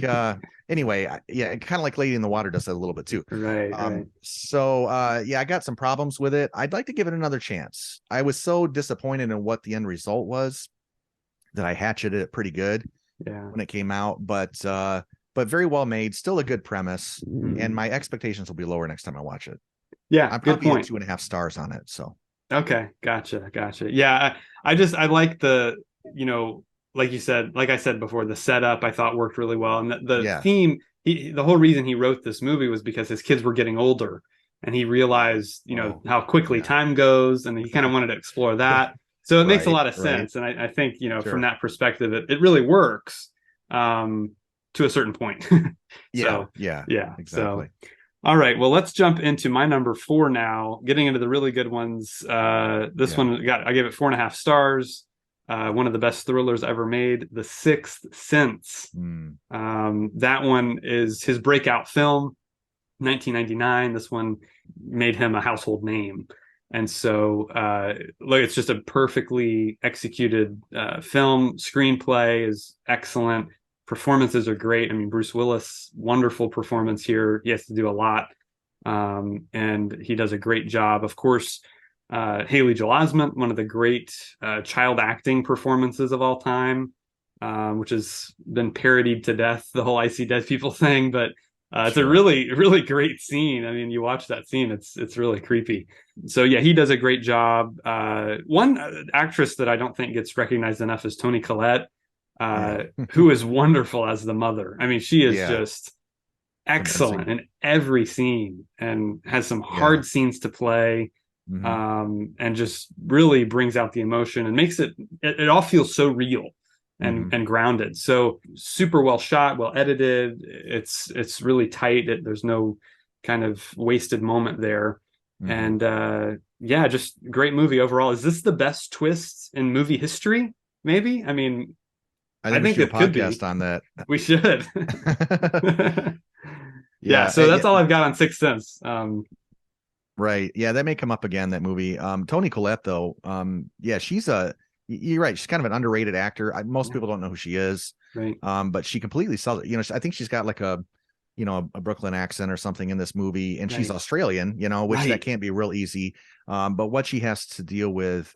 Speaker 2: anyway, yeah, kind of like Lady in the Water does that a little bit too.
Speaker 1: Right, right.
Speaker 2: So yeah, I got some problems with it. I'd like to give it another chance. I was so disappointed in what the end result was that I hatcheted it pretty good
Speaker 1: Yeah.
Speaker 2: when it came out, but very well made, still a good premise, and
Speaker 1: Mhm.
Speaker 2: my expectations will be lower next time I watch it.
Speaker 1: Yeah,
Speaker 2: I'm
Speaker 1: good
Speaker 2: probably at
Speaker 1: point.
Speaker 2: 2.5 stars on it. So
Speaker 1: Okay, gotcha, gotcha. Yeah, I like the, you know, like you said, like I said before, the setup I thought worked really well, and the
Speaker 2: yeah.
Speaker 1: theme. The whole reason he wrote this movie was because his kids were getting older, and he realized,
Speaker 2: Oh,
Speaker 1: how quickly
Speaker 2: yeah.
Speaker 1: time goes, and he kind of wanted to explore that. So it makes a
Speaker 2: Right.
Speaker 1: lot of
Speaker 2: Right.
Speaker 1: sense, and I think, from
Speaker 2: Sure.
Speaker 1: that perspective, it really works, to a certain point.
Speaker 2: Yeah.
Speaker 1: So
Speaker 2: Yeah.
Speaker 1: yeah, so.
Speaker 2: Exactly.
Speaker 1: All right, well, let's jump into my number four now. Getting into the really good ones. This
Speaker 2: Yeah.
Speaker 1: one I gave it 4.5 stars. One of the best thrillers ever made, The Sixth Sense.
Speaker 2: Mm,
Speaker 1: That one is his breakout film, 1999. This one made him a household name. And so, look, it's just a perfectly executed film. Screenplay is excellent. Performances are great. I mean, Bruce Willis, wonderful performance here. He has to do a lot, and he does a great job. Of course, Haley Joel Osment, one of the great child acting performances of all time, which has been parodied to death, the whole "I see dead people" thing. But it's a
Speaker 2: sure.
Speaker 1: really, really great scene. I mean, you watch that scene, it's really creepy. So yeah, he does a great job. One actress that I don't think gets recognized enough is Toni Collette,
Speaker 2: Yeah.
Speaker 1: who is wonderful as the mother. I mean, she is
Speaker 2: Yeah.
Speaker 1: just excellent
Speaker 2: Convincing.
Speaker 1: in every scene and has some
Speaker 2: Yeah.
Speaker 1: hard scenes to play,
Speaker 2: Hmm.
Speaker 1: and just really brings out the emotion and makes it all feels so real and
Speaker 2: Hmm.
Speaker 1: grounded. So super well shot, well edited. It's really tight. There's no kind of wasted moment there.
Speaker 2: Hmm.
Speaker 1: And yeah, just great movie overall. Is this the best twist in movie history? Maybe. I mean,
Speaker 2: I
Speaker 1: I
Speaker 2: think we
Speaker 1: think
Speaker 2: should do
Speaker 1: it
Speaker 2: a
Speaker 1: could
Speaker 2: podcast
Speaker 1: be.
Speaker 2: on that.
Speaker 1: We should. Yeah,
Speaker 2: Yeah.
Speaker 1: so
Speaker 2: Yeah.
Speaker 1: that's all I've got on Sixth Sense.
Speaker 2: Right. Yeah, that may come up again, that movie. Toni Collette, though, yeah, you're right. She's kind of an underrated actor. Most
Speaker 1: Yeah,
Speaker 2: people don't know who she is.
Speaker 1: right,
Speaker 2: But she completely sells it. I think she's got like a Brooklyn accent or something in this movie, and she's
Speaker 1: right,
Speaker 2: Australian, which that
Speaker 1: right.
Speaker 2: can't be real easy. But what she has to deal with,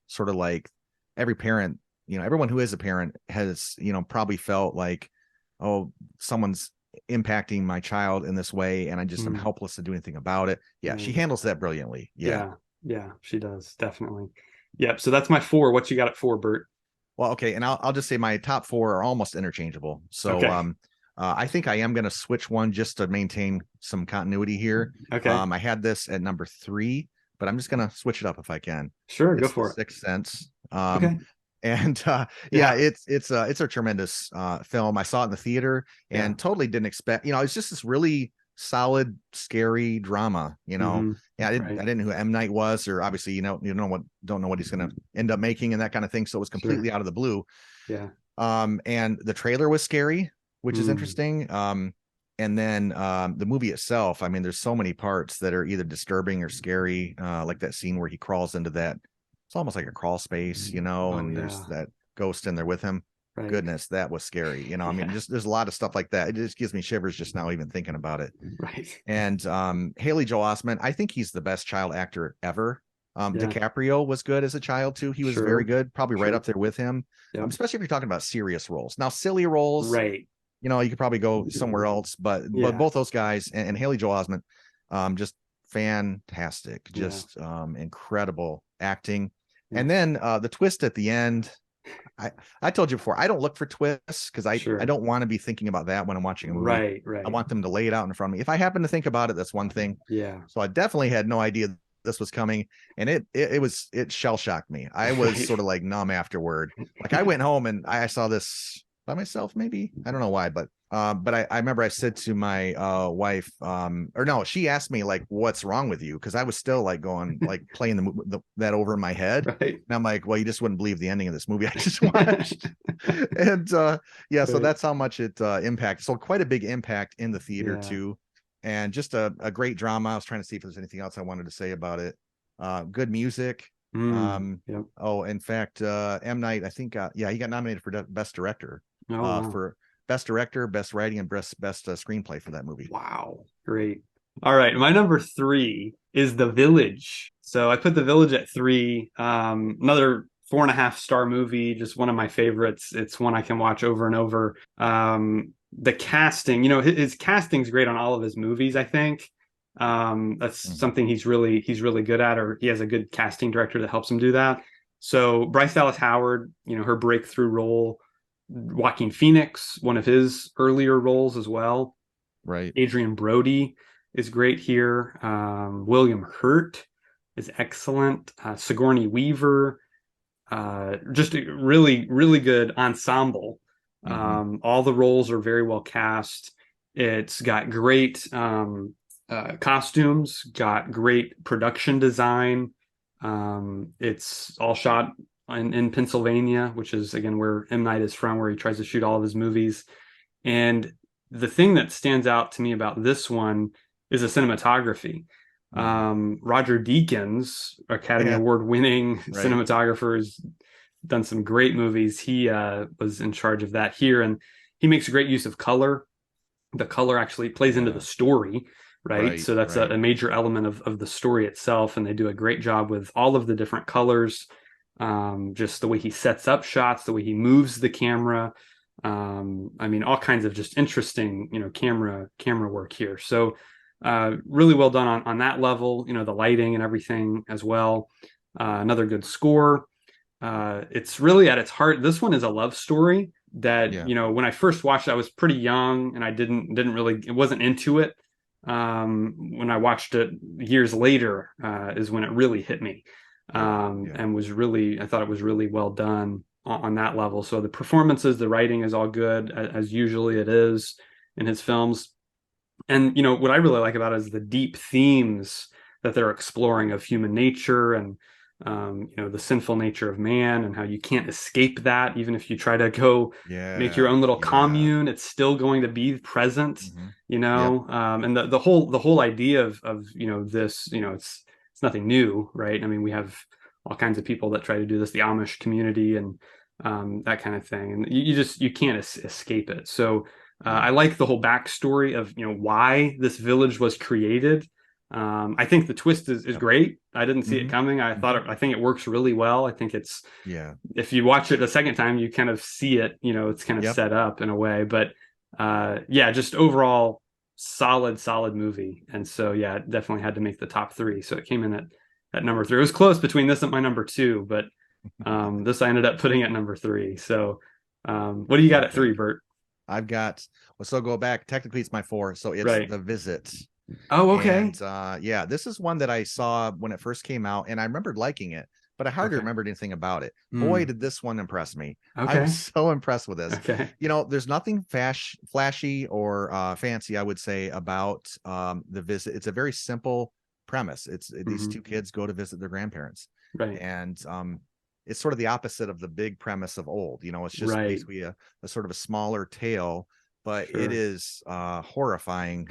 Speaker 2: sort of like every parent, everyone who is a parent has, probably felt like, oh, someone's impacting my child in this way, and I just am
Speaker 1: Mm,
Speaker 2: helpless to do anything about it. Yeah, she
Speaker 1: right.
Speaker 2: handles that brilliantly. Yeah.
Speaker 1: Yeah, yeah, she does, definitely. Yep, so that's my four. What you got at four, Bert?
Speaker 2: Well, okay, and I'll just say my top four are almost interchangeable. So
Speaker 1: Okay,
Speaker 2: I think I am going to switch one just to maintain some continuity here.
Speaker 1: okay,
Speaker 2: I had this at number three, but I'm just going to switch it up if I can.
Speaker 1: sure, go
Speaker 2: It's The
Speaker 1: for it.
Speaker 2: Sixth Sense.
Speaker 1: Okay,
Speaker 2: And yeah,
Speaker 1: yeah,
Speaker 2: it's a tremendous film. I saw it in the theater
Speaker 1: yeah,
Speaker 2: and totally didn't expect. It's just this really solid, scary drama.
Speaker 1: hmm,
Speaker 2: Yeah, I
Speaker 1: right,
Speaker 2: didn't know who M. Night was, or obviously don't know what he's going to end up making and that kind of thing. So it was
Speaker 1: sure,
Speaker 2: completely out of the blue.
Speaker 1: yeah,
Speaker 2: And the trailer was scary, which is
Speaker 1: mm,
Speaker 2: interesting. And then the movie itself, I mean, there's so many parts that are either disturbing or scary, like that scene where he crawls into that, it's almost like a crawl space,
Speaker 1: oh
Speaker 2: and there's
Speaker 1: yeah,
Speaker 2: that ghost in there with him.
Speaker 1: right,
Speaker 2: Goodness, that was scary. I mean,
Speaker 1: yeah,
Speaker 2: just there's a lot of stuff like that. It just gives me shivers just now, even thinking about it.
Speaker 1: right,
Speaker 2: And Haley Joel Osment, I think he's the best child actor ever.
Speaker 1: yeah,
Speaker 2: DiCaprio was good as a child too. He was very
Speaker 1: sure,
Speaker 2: good, probably right
Speaker 1: sure,
Speaker 2: up there with him.
Speaker 1: yep,
Speaker 2: Especially if you're talking about serious roles. Now, silly roles,
Speaker 1: right,
Speaker 2: you could probably go somewhere else, but
Speaker 1: yeah,
Speaker 2: both those guys and Haley Joel Osment, just fantastic,
Speaker 1: yeah,
Speaker 2: just incredible acting.
Speaker 1: yeah,
Speaker 2: And then the twist at the end, I I told you before, I don't look for twists because I
Speaker 1: sure,
Speaker 2: don't want to be thinking about that when I'm watching a movie.
Speaker 1: right,
Speaker 2: I
Speaker 1: right,
Speaker 2: want them to lay it out in front of me. If I happen to think about it, that's one thing.
Speaker 1: yeah,
Speaker 2: So I definitely had no idea this was coming, and it shell shocked me. I was
Speaker 1: right,
Speaker 2: sort of like numb afterward. Like I went home and I saw this by myself, maybe. I don't know why, but I remember I said to my wife, or no, she asked me like, "What's wrong with you?" Because I was still like going like playing that over in my head,
Speaker 1: Right.
Speaker 2: and I'm like, "Well, you just wouldn't believe the ending of this movie I just watched." And yeah, so
Speaker 1: Right.
Speaker 2: that's how much it impacted. So quite a big impact in the theater
Speaker 1: Yeah.
Speaker 2: too, and just a great drama. I was trying to see if there's anything else I wanted to say about it. Good music.
Speaker 1: Yep.
Speaker 2: Oh, in fact, M. Night, I think, yeah, he got nominated for best director,
Speaker 1: Oh wow.
Speaker 2: for best director, best writing, and best screenplay for that movie.
Speaker 1: Wow. Great. All right. My number three is The Village. So I put The Village at three. Another 4.5 star movie, just one of my favorites. It's one I can watch over and over. The casting, his casting's great on all of his movies, I think. That's
Speaker 2: Mhm.
Speaker 1: something he's really good at, or he has a good casting director that helps him do that. So Bryce Dallas Howard, her breakthrough role. Joaquin Phoenix, one of his earlier roles as well.
Speaker 2: Right.
Speaker 1: Adrian Brody is great here. William Hurt is excellent. Sigourney Weaver, just a really, really good ensemble.
Speaker 2: Hmm.
Speaker 1: All the roles are very well cast. It's got great costumes, got great production design. It's all shot in Pennsylvania, which is again where M. Night is from, where he tries to shoot all of his movies. And the thing that stands out to me about this one is the cinematography.
Speaker 2: Hmm.
Speaker 1: Roger Deakins, Academy
Speaker 2: Yeah.
Speaker 1: Award winning
Speaker 2: Right.
Speaker 1: cinematographer, has done some great movies. He was in charge of that here, and he makes great use of color. The color actually plays into the
Speaker 2: Yeah.
Speaker 1: story, right?
Speaker 2: Right.
Speaker 1: So that's a,
Speaker 2: Right.
Speaker 1: a major element of the story itself, and they do a great job with all of the different colors. Just the way he sets up shots, the way he moves the camera. I mean, all kinds of just interesting, camera work here. So, really well done on that level. The lighting and everything as well. Another good score. It's really at its heart. This one is a love story that,
Speaker 2: Yeah.
Speaker 1: when I first watched it, I was pretty young and I didn't really, it wasn't into it. When I watched it years later, is when it really hit me.
Speaker 2: Yeah. Yeah.
Speaker 1: And I thought it was really well done on that level. So the performances, the writing is all good, as usually it is in his films. And what I really like about it is the deep themes that they're exploring of human nature and the sinful nature of man and how you can't escape that. Even if you try to go make your
Speaker 2: Yeah.
Speaker 1: own little
Speaker 2: Yeah.
Speaker 1: commune, it's still going to be present.
Speaker 2: Hmm. Yep.
Speaker 1: And the whole idea of this, it's nothing new, right? I mean, we have all kinds of people that try to do this, the Amish community and that kind of thing, and you can't escape it. So I
Speaker 2: Yeah.
Speaker 1: like the whole backstory of why this village was created. I think the twist is
Speaker 2: Yep.
Speaker 1: great. I didn't see it
Speaker 2: Hmm.
Speaker 1: coming.
Speaker 2: Hmm.
Speaker 1: I think it works really well. I think it's
Speaker 2: Yeah.
Speaker 1: if you watch it a second time, you kind of see it. It's kind of
Speaker 2: Yep.
Speaker 1: set up in a way. But yeah, just overall solid movie. And so yeah, it definitely had to make the top three. So it came in at number three. It was close between this and my number two, but this I ended up putting at number three. So what do you got at three,
Speaker 2: Perfect.
Speaker 1: Bert?
Speaker 2: I've got, well, so go back. Technically, it's my four. So it's
Speaker 1: Right.
Speaker 2: The Visit.
Speaker 1: Oh, okay.
Speaker 2: And yeah, this is one that I saw when it first came out, and I remembered liking it, but I hardly
Speaker 1: Okay.
Speaker 2: remembered anything about it. Boy,
Speaker 1: Hmm.
Speaker 2: did this one impress me. I was
Speaker 1: Okay.
Speaker 2: so impressed with this.
Speaker 1: Okay.
Speaker 2: There's nothing flashy or fancy, I would say, about The Visit. It's a very simple premise. It's these
Speaker 1: Hmm.
Speaker 2: two kids go to visit their grandparents,
Speaker 1: Right.
Speaker 2: and it's sort of the opposite of the big premise of Old. It's just
Speaker 1: Right.
Speaker 2: basically a sort of a smaller tale, but it
Speaker 1: Sure.
Speaker 2: is horrifying.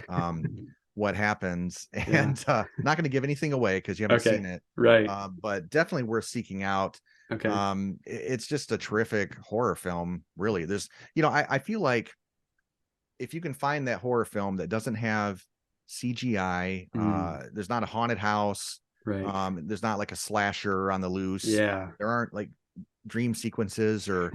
Speaker 2: What happens,
Speaker 1: Yeah.
Speaker 2: and not going to give anything away because you haven't
Speaker 1: Okay.
Speaker 2: seen it,
Speaker 1: Right.
Speaker 2: but definitely worth seeking out.
Speaker 1: Okay.
Speaker 2: It's just a terrific horror film, really. I feel like if you can find that horror film that doesn't have CGI,
Speaker 1: Mm.
Speaker 2: there's not a haunted house,
Speaker 1: Right.
Speaker 2: there's not like a slasher on the loose,
Speaker 1: Yeah.
Speaker 2: there aren't like dream sequences or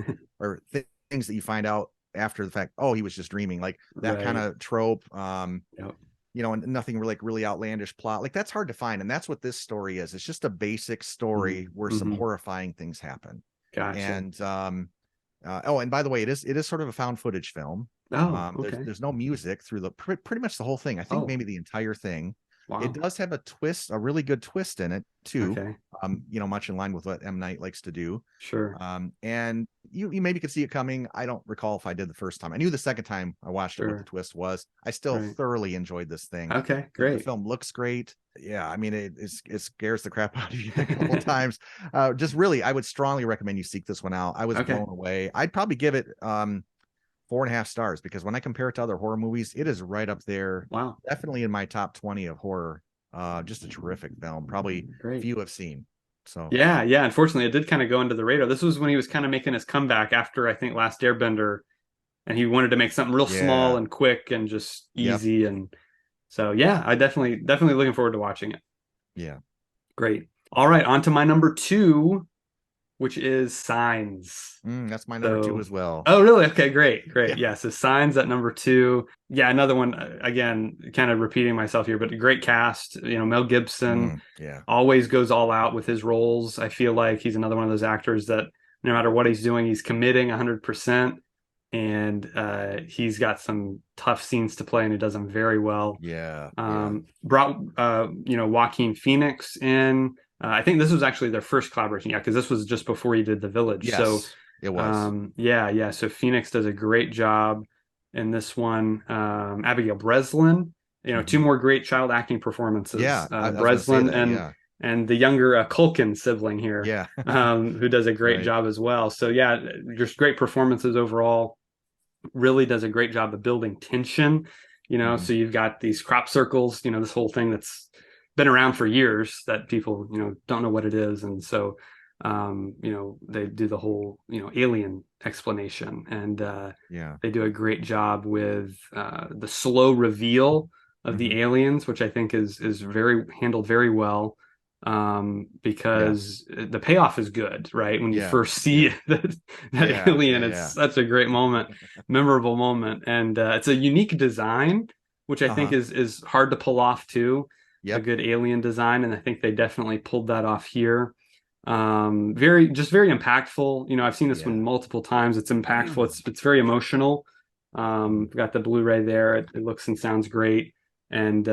Speaker 2: things that you find out after the fact, oh, he was just dreaming, like that kind
Speaker 1: Right.
Speaker 2: of trope.
Speaker 1: Yep.
Speaker 2: And nothing like really outlandish plot. Like that's hard to find. And that's what this story is. It's just a basic story where some
Speaker 1: Mm-hmm.
Speaker 2: horrifying things happen.
Speaker 1: Gotcha.
Speaker 2: And oh, and by the way, it is sort of a found footage film.
Speaker 1: Oh,
Speaker 2: There's
Speaker 1: okay.
Speaker 2: there's no music through pretty much the whole thing. I think
Speaker 1: Oh,
Speaker 2: maybe the entire thing. It
Speaker 1: Wow.
Speaker 2: does have a twist, a really good twist in it too.
Speaker 1: Okay.
Speaker 2: Much in line with what M. Night likes to do.
Speaker 1: Sure.
Speaker 2: And you maybe could see it coming. I don't recall if I did the first time. I knew the second time I watched it what the
Speaker 1: Sure.
Speaker 2: twist was. I still
Speaker 1: Right.
Speaker 2: thoroughly enjoyed this thing.
Speaker 1: Okay.
Speaker 2: The
Speaker 1: Great.
Speaker 2: film looks great. Yeah, I mean it scares the crap out of you a couple times. Just really, I would strongly recommend you seek this one out. I was
Speaker 1: Okay.
Speaker 2: blown away. I'd probably give it 4.5 stars because when I compare it to other horror movies, it is right up there.
Speaker 1: Wow.
Speaker 2: Definitely in my top 20 of horror. Just a terrific film. Probably
Speaker 1: Great.
Speaker 2: few have seen. So
Speaker 1: Yeah, yeah. Unfortunately, it did kind of go under the radar. This was when he was kind of making his comeback after I think Last Airbender, and he wanted to make something real small
Speaker 2: yeah.
Speaker 1: and quick and just
Speaker 2: Yep.
Speaker 1: easy. And so, yeah, I definitely looking forward to watching it.
Speaker 2: Yeah.
Speaker 1: Great. All right, on to my number two, which is Signs.
Speaker 2: That's my number two
Speaker 1: So,
Speaker 2: as well.
Speaker 1: oh, really? Okay, great,
Speaker 2: Yeah.
Speaker 1: great. Yeah, so Signs at number two. Yeah, another one, again, kind of repeating myself here, but a great cast. Mel Gibson
Speaker 2: Yeah.
Speaker 1: always goes all out with his roles. I feel like he's another one of those actors that no matter what he's doing, he's committing 100%. And he's got some tough scenes to play, and he does them very well.
Speaker 2: Yeah.
Speaker 1: Brought Joaquin Phoenix in. I think this was actually their first collaboration, yeah, because this was just before he did The Village. So
Speaker 2: Yes, it was.
Speaker 1: yeah, yeah. So Phoenix does a great job in this one. Abigail Breslin, two more great child acting performances.
Speaker 2: Yeah, I was gonna say
Speaker 1: Breslin
Speaker 2: that. Yeah.
Speaker 1: and the younger Culkin sibling here,
Speaker 2: Yeah.
Speaker 1: who does a great
Speaker 2: Right.
Speaker 1: job as well. So yeah, just great performances overall. Really does a great job of building tension.
Speaker 2: Mhm.
Speaker 1: So you've got these crop circles. This whole thing that's been around for years that people don't know what it is, and so they do the whole alien explanation, and
Speaker 2: Yeah.
Speaker 1: they do a great job with the slow reveal of
Speaker 2: Mhm.
Speaker 1: the aliens, which I think is very handled very well,
Speaker 2: Yeah.
Speaker 1: because the payoff is good, right? When you
Speaker 2: Yeah.
Speaker 1: first see
Speaker 2: Yeah.
Speaker 1: that
Speaker 2: Yeah.
Speaker 1: alien,
Speaker 2: Yeah.
Speaker 1: it's
Speaker 2: Yeah.
Speaker 1: such a great moment, memorable moment, and it's a unique design, which I think
Speaker 2: Uh-huh.
Speaker 1: is hard to pull off too. A
Speaker 2: Yep.
Speaker 1: good alien design, and I think they definitely pulled that off here. Very impactful. I've seen this one
Speaker 2: Yeah.
Speaker 1: multiple times. It's impactful. It's very emotional. Got the Blu-ray there. It looks and sounds great. And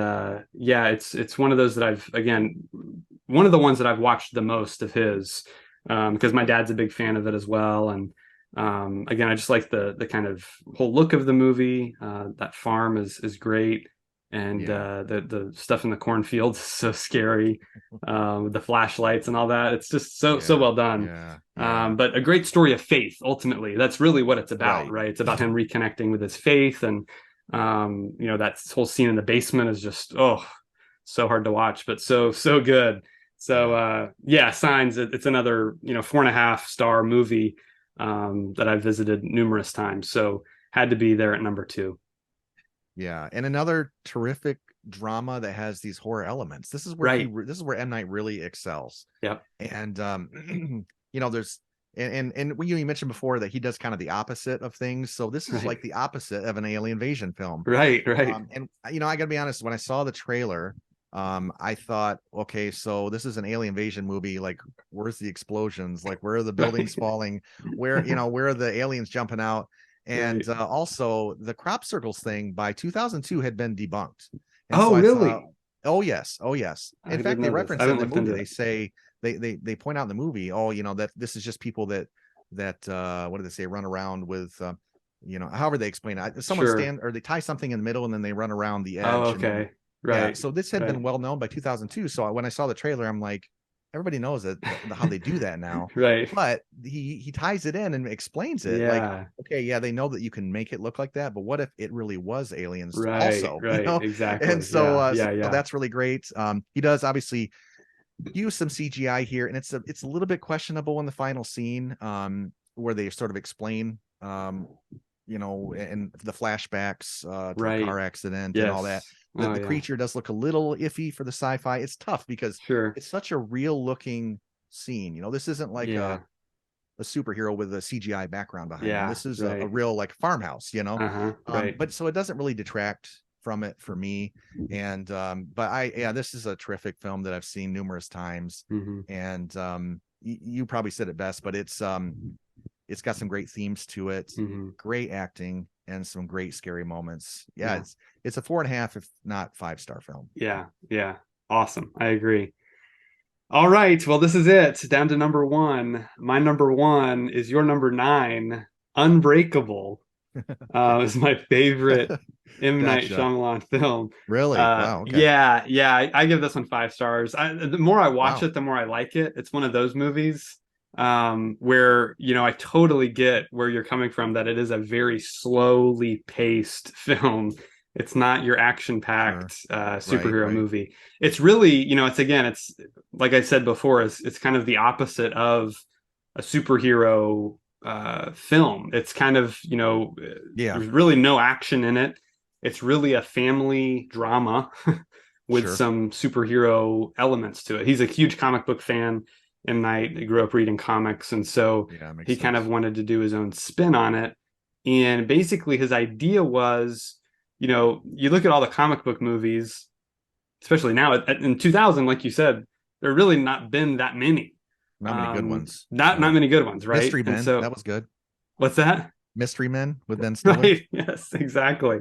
Speaker 1: yeah, it's one of those that one of the ones that I've watched the most of his, because my dad's a big fan of it as well. And again, I just like the kind of whole look of the movie. That farm is great, and
Speaker 2: Yeah.
Speaker 1: the stuff in the cornfields is so scary, with the flashlights and all that. It's just so
Speaker 2: Yeah.
Speaker 1: well done.
Speaker 2: Yeah. Yeah.
Speaker 1: But a great story of faith. Ultimately, that's really what it's about,
Speaker 2: Right.
Speaker 1: right? It's about him reconnecting with his faith, and that whole scene in the basement is just so hard to watch, but so good. So
Speaker 2: Yeah.
Speaker 1: yeah, Signs. It's another 4.5 star movie, that I've visited numerous times. So had to be there at number two.
Speaker 2: Yeah. And another terrific drama that has these horror elements. This is where
Speaker 1: Right.
Speaker 2: this is where M. Night really excels.
Speaker 1: Yep.
Speaker 2: And there's and you mentioned before that he does kind of the opposite of things. So this is
Speaker 1: Right.
Speaker 2: like the opposite of an alien invasion film.
Speaker 1: Right. Right.
Speaker 2: And I gotta be honest, when I saw the trailer, I thought, okay, so this is an alien invasion movie. Like, where's the explosions? Like, where are the buildings
Speaker 1: Right.
Speaker 2: falling? Where are the aliens jumping out? And
Speaker 1: Right.
Speaker 2: also the crop circles thing by 2002 had been debunked. And so
Speaker 1: Oh,
Speaker 2: I thought,
Speaker 1: really?
Speaker 2: oh yes, oh yes.
Speaker 1: I
Speaker 2: In fact,
Speaker 1: didn't
Speaker 2: they
Speaker 1: know this. I
Speaker 2: reference it in
Speaker 1: haven't
Speaker 2: the
Speaker 1: looked
Speaker 2: movie.
Speaker 1: into
Speaker 2: They
Speaker 1: it.
Speaker 2: say they point out in the movie, that this is just people that what do they say, run around with however they explain it. Someone
Speaker 1: Sure.
Speaker 2: stand or they tie something in the middle and then they run around the
Speaker 1: Oh,
Speaker 2: edge and then
Speaker 1: okay.
Speaker 2: yeah.
Speaker 1: Right.
Speaker 2: So this had been
Speaker 1: Right.
Speaker 2: well known by 2002. So when I saw the trailer, I'm like, everybody knows how they do that now.
Speaker 1: Right.
Speaker 2: But he ties it in and explains it like,
Speaker 1: Yeah.
Speaker 2: okay, yeah, they know that you can make it look like that, but what if it really was aliens
Speaker 1: Right.
Speaker 2: also,
Speaker 1: Right.
Speaker 2: And
Speaker 1: Exactly.
Speaker 2: so
Speaker 1: Yeah.
Speaker 2: so
Speaker 1: Yeah. Yeah.
Speaker 2: that's really great. He does obviously use some CGI here, and it's a little bit questionable in the final scene, where they sort of explain, and the flashbacks to the
Speaker 1: Right.
Speaker 2: car accident and all that.
Speaker 1: Yes.
Speaker 2: The,
Speaker 1: Oh,
Speaker 2: the
Speaker 1: yeah.
Speaker 2: creature does look a little iffy for the sci-fi. It's tough because
Speaker 1: Sure.
Speaker 2: it's such a real looking scene. This isn't like a
Speaker 1: Yeah.
Speaker 2: superhero with a CGI background behind them.
Speaker 1: Yeah.
Speaker 2: This is a
Speaker 1: Right.
Speaker 2: real like farmhouse,
Speaker 1: Uh-huh. Right.
Speaker 2: but so it doesn't really detract from it for me. And but this is a terrific film that I've seen numerous times.
Speaker 1: Hmm.
Speaker 2: And you probably said it best, but It's got some great themes to it,
Speaker 1: Hmm.
Speaker 2: great acting, and some great scary moments. Yeah,
Speaker 1: Yeah.
Speaker 2: it's a 4.5, if not 5-star film.
Speaker 1: Yeah. Yeah. Awesome. I agree. All right. Well, this is it. Down to number one. My number one is your number nine, Unbreakable.
Speaker 2: Okay.
Speaker 1: Is my favorite M. Night
Speaker 2: Gotcha.
Speaker 1: Shyamalan film.
Speaker 2: Really? Wow. Okay.
Speaker 1: Yeah, yeah, I give this one 5 stars. The more I watch
Speaker 2: Wow.
Speaker 1: it, the more I like it. It's one of those movies where, I totally get where you're coming from, that it is a very slowly paced film. It's not your
Speaker 2: Sure.
Speaker 1: action-packed
Speaker 2: Right.
Speaker 1: superhero
Speaker 2: Right.
Speaker 1: movie. It's really, it's like I said before, it's kind of the opposite of a superhero film. It's kind of,
Speaker 2: Yeah.
Speaker 1: there's really no action in it. It's really a family drama with
Speaker 2: Sure.
Speaker 1: some superhero elements to it. He's a huge comic book fan. M. Night grew up reading comics, and so
Speaker 2: Yeah. Makes
Speaker 1: he kind of
Speaker 2: sense.
Speaker 1: wanted to do his own spin on it. And basically, his idea was, you look at all the comic book movies, especially now in 2000, like you said, there really not been that many.
Speaker 2: Not many good ones.
Speaker 1: Not
Speaker 2: No.
Speaker 1: many good ones, right?
Speaker 2: Mystery
Speaker 1: And
Speaker 2: Men.
Speaker 1: so,
Speaker 2: That was good.
Speaker 1: what's that?
Speaker 2: Mystery Men with Ben Stiller.
Speaker 1: Right. Yes, exactly.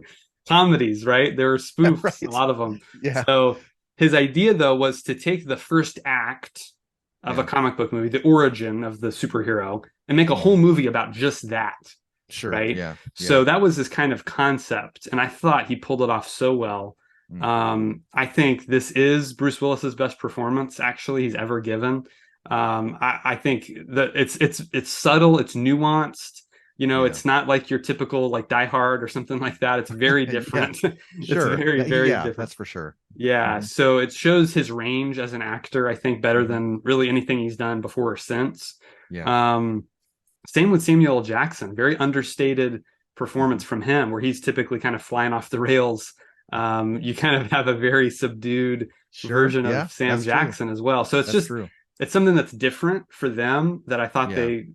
Speaker 1: Comedies, right? There were spoofs, a
Speaker 2: Right.
Speaker 1: lot of them.
Speaker 2: Yeah.
Speaker 1: So his idea, though, was to take the first act of a
Speaker 2: Yeah.
Speaker 1: comic book movie, the origin of the superhero, and make a
Speaker 2: Mhm.
Speaker 1: whole movie about just that,
Speaker 2: Sure.
Speaker 1: right?
Speaker 2: Yeah. Yeah.
Speaker 1: So that was his kind of concept, and I thought he pulled it off so well.
Speaker 2: Mm.
Speaker 1: I think this is Bruce Willis's best performance, actually, he's ever given. I think that it's subtle, it's nuanced.
Speaker 2: Yeah.
Speaker 1: It's not like your typical like Die Hard or something like that. It's very
Speaker 2: Yeah.
Speaker 1: different. It's
Speaker 2: Sure.
Speaker 1: very, very
Speaker 2: Yeah.
Speaker 1: different.
Speaker 2: That's for sure.
Speaker 1: Yeah,
Speaker 2: Hmm.
Speaker 1: so it shows his range as an actor, I think, better
Speaker 2: Hmm.
Speaker 1: than really anything he's done before or since.
Speaker 2: Yeah.
Speaker 1: Um, Same with Samuel L. Jackson, very understated
Speaker 2: Hmm.
Speaker 1: performance from him, where he's typically kind of flying off the rails. You kind of have a very subdued
Speaker 2: Sure.
Speaker 1: version of
Speaker 2: Yeah.
Speaker 1: Sam
Speaker 2: That's true.
Speaker 1: Jackson as well. So
Speaker 2: That's true.
Speaker 1: it's something that's different for them that I thought
Speaker 2: Yeah.
Speaker 1: they,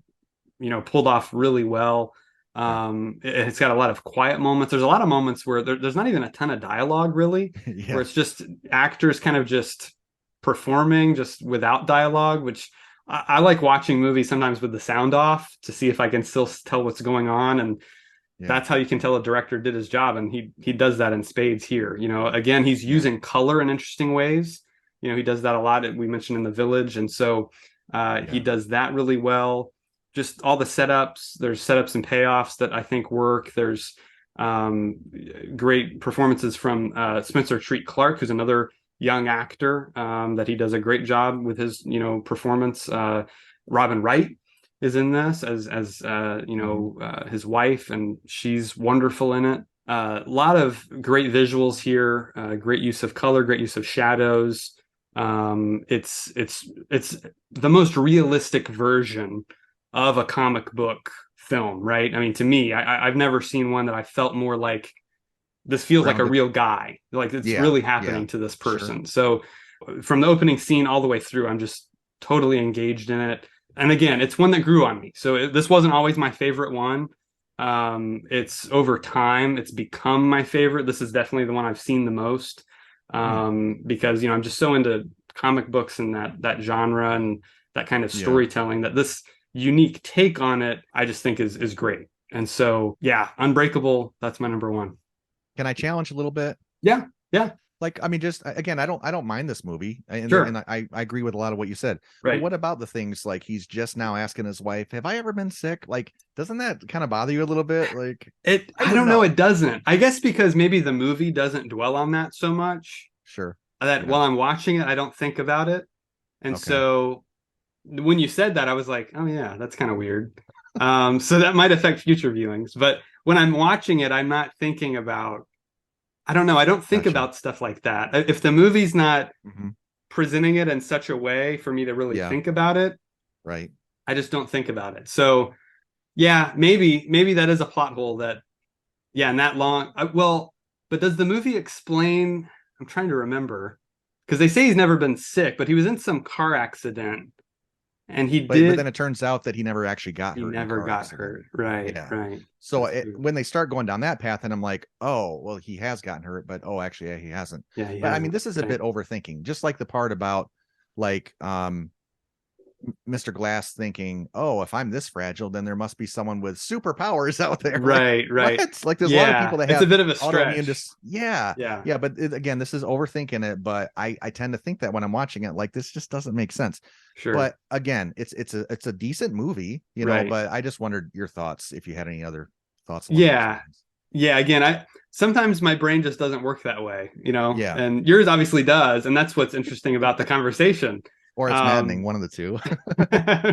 Speaker 1: pulled off really well.
Speaker 2: Yeah.
Speaker 1: It's got a lot of quiet moments. There's a lot of moments where there's not even a ton of dialogue really, where
Speaker 2: Yeah.
Speaker 1: it's just actors kind of just performing just without dialogue, which I like watching movies sometimes with the sound off to see if I can still tell what's going on. And
Speaker 2: Yeah.
Speaker 1: that's how you can tell a director did his job. And he does that in spades here. Again, he's
Speaker 2: Yeah.
Speaker 1: using color in interesting ways. He does that a lot. We mentioned in The Village. And so he
Speaker 2: Yeah.
Speaker 1: does that really well. Just all the setups, there's setups and payoffs that I think work. There's um, great performances from Spencer Treat Clark, who's another young actor that he does a great job with his performance. Robin Wright is in this
Speaker 2: Hmm.
Speaker 1: his wife, and she's wonderful in it. A lot of great visuals here, great use of color, great use of shadows. It's the most realistic version of a comic book film, right? I mean, to me, I've never seen one that I felt more like this feels like a
Speaker 2: Grounded.
Speaker 1: real guy, like it's
Speaker 2: Yeah.
Speaker 1: really
Speaker 2: Yeah.
Speaker 1: happening to this
Speaker 2: Sure.
Speaker 1: person. So from the opening scene all the way through, I'm just totally engaged in it. And again, it's one that grew on me. So this wasn't always my favorite one. It's over time, it's become my favorite. This is definitely the one I've seen the most
Speaker 2: Hmm.
Speaker 1: because I'm just so into comic books and that genre and that kind of
Speaker 2: Yeah.
Speaker 1: storytelling that this unique take on it, I just think is great. And so, yeah, Unbreakable, that's my number one.
Speaker 2: Can I challenge a little bit?
Speaker 1: Yeah, yeah,
Speaker 2: Like, I mean, just again, I don't mind this movie, and
Speaker 1: sure,
Speaker 2: I agree with a lot of what you said. But
Speaker 1: right.
Speaker 2: what about the things like he's just now asking his wife, "Have I ever been sick?" Like, doesn't that kind of bother you a little bit? Like, I
Speaker 1: I
Speaker 2: would
Speaker 1: don't know,
Speaker 2: know.
Speaker 1: it doesn't. I guess because maybe the movie doesn't dwell on that so much
Speaker 2: Sure.
Speaker 1: that
Speaker 2: Yeah.
Speaker 1: while I'm watching it, I don't think about it. And
Speaker 2: Okay.
Speaker 1: so when you said that, I was like, oh yeah, that's kind of weird. So that might affect future viewings. But when I'm watching it, I'm not thinking about, I don't know, I don't think
Speaker 2: Gotcha.
Speaker 1: about stuff like that. If the movie's not
Speaker 2: Hmm.
Speaker 1: presenting it in such a way for me to really
Speaker 2: Yeah.
Speaker 1: think about it,
Speaker 2: Right.
Speaker 1: I just don't think about it. So yeah, maybe that is a plot hole that, yeah, and that long. Well, but does the movie explain? I'm trying to remember because they say he's never been sick, but he was in some car accident and
Speaker 2: But then it turns out that he never actually got
Speaker 1: he
Speaker 2: hurt in a
Speaker 1: never
Speaker 2: car
Speaker 1: got
Speaker 2: accident.
Speaker 1: hurt. Right,
Speaker 2: Yeah.
Speaker 1: right.
Speaker 2: So
Speaker 1: That's true.
Speaker 2: when they start going down that path, and I'm like, oh, well, he has gotten hurt, but oh, actually, yeah, he hasn't.
Speaker 1: Yeah, he
Speaker 2: But I mean,
Speaker 1: hasn't.
Speaker 2: this is a
Speaker 1: Right.
Speaker 2: bit overthinking, just like the part about like Mr. Glass thinking, oh, if I'm this fragile, then there must be someone with superpowers out there. Like,
Speaker 1: Right, right.
Speaker 2: what? Like, there's a lot of
Speaker 1: Yeah,
Speaker 2: people that
Speaker 1: it's a
Speaker 2: have
Speaker 1: bit of a
Speaker 2: autoimmune
Speaker 1: stretch.
Speaker 2: yeah,
Speaker 1: Yeah,
Speaker 2: yeah. But again, this is overthinking it. But I tend to think that when I'm watching it, like, this just doesn't make sense.
Speaker 1: sure.
Speaker 2: But again, it's a decent movie,
Speaker 1: Right.
Speaker 2: But I just wondered your thoughts, if you had any other thoughts along those
Speaker 1: Yeah.
Speaker 2: lines.
Speaker 1: Yeah, again, I sometimes my brain just doesn't work that way,
Speaker 2: Yeah,
Speaker 1: and yours obviously does, and that's what's interesting about the conversation.
Speaker 2: or it's maddening,
Speaker 1: Um,
Speaker 2: one of the two.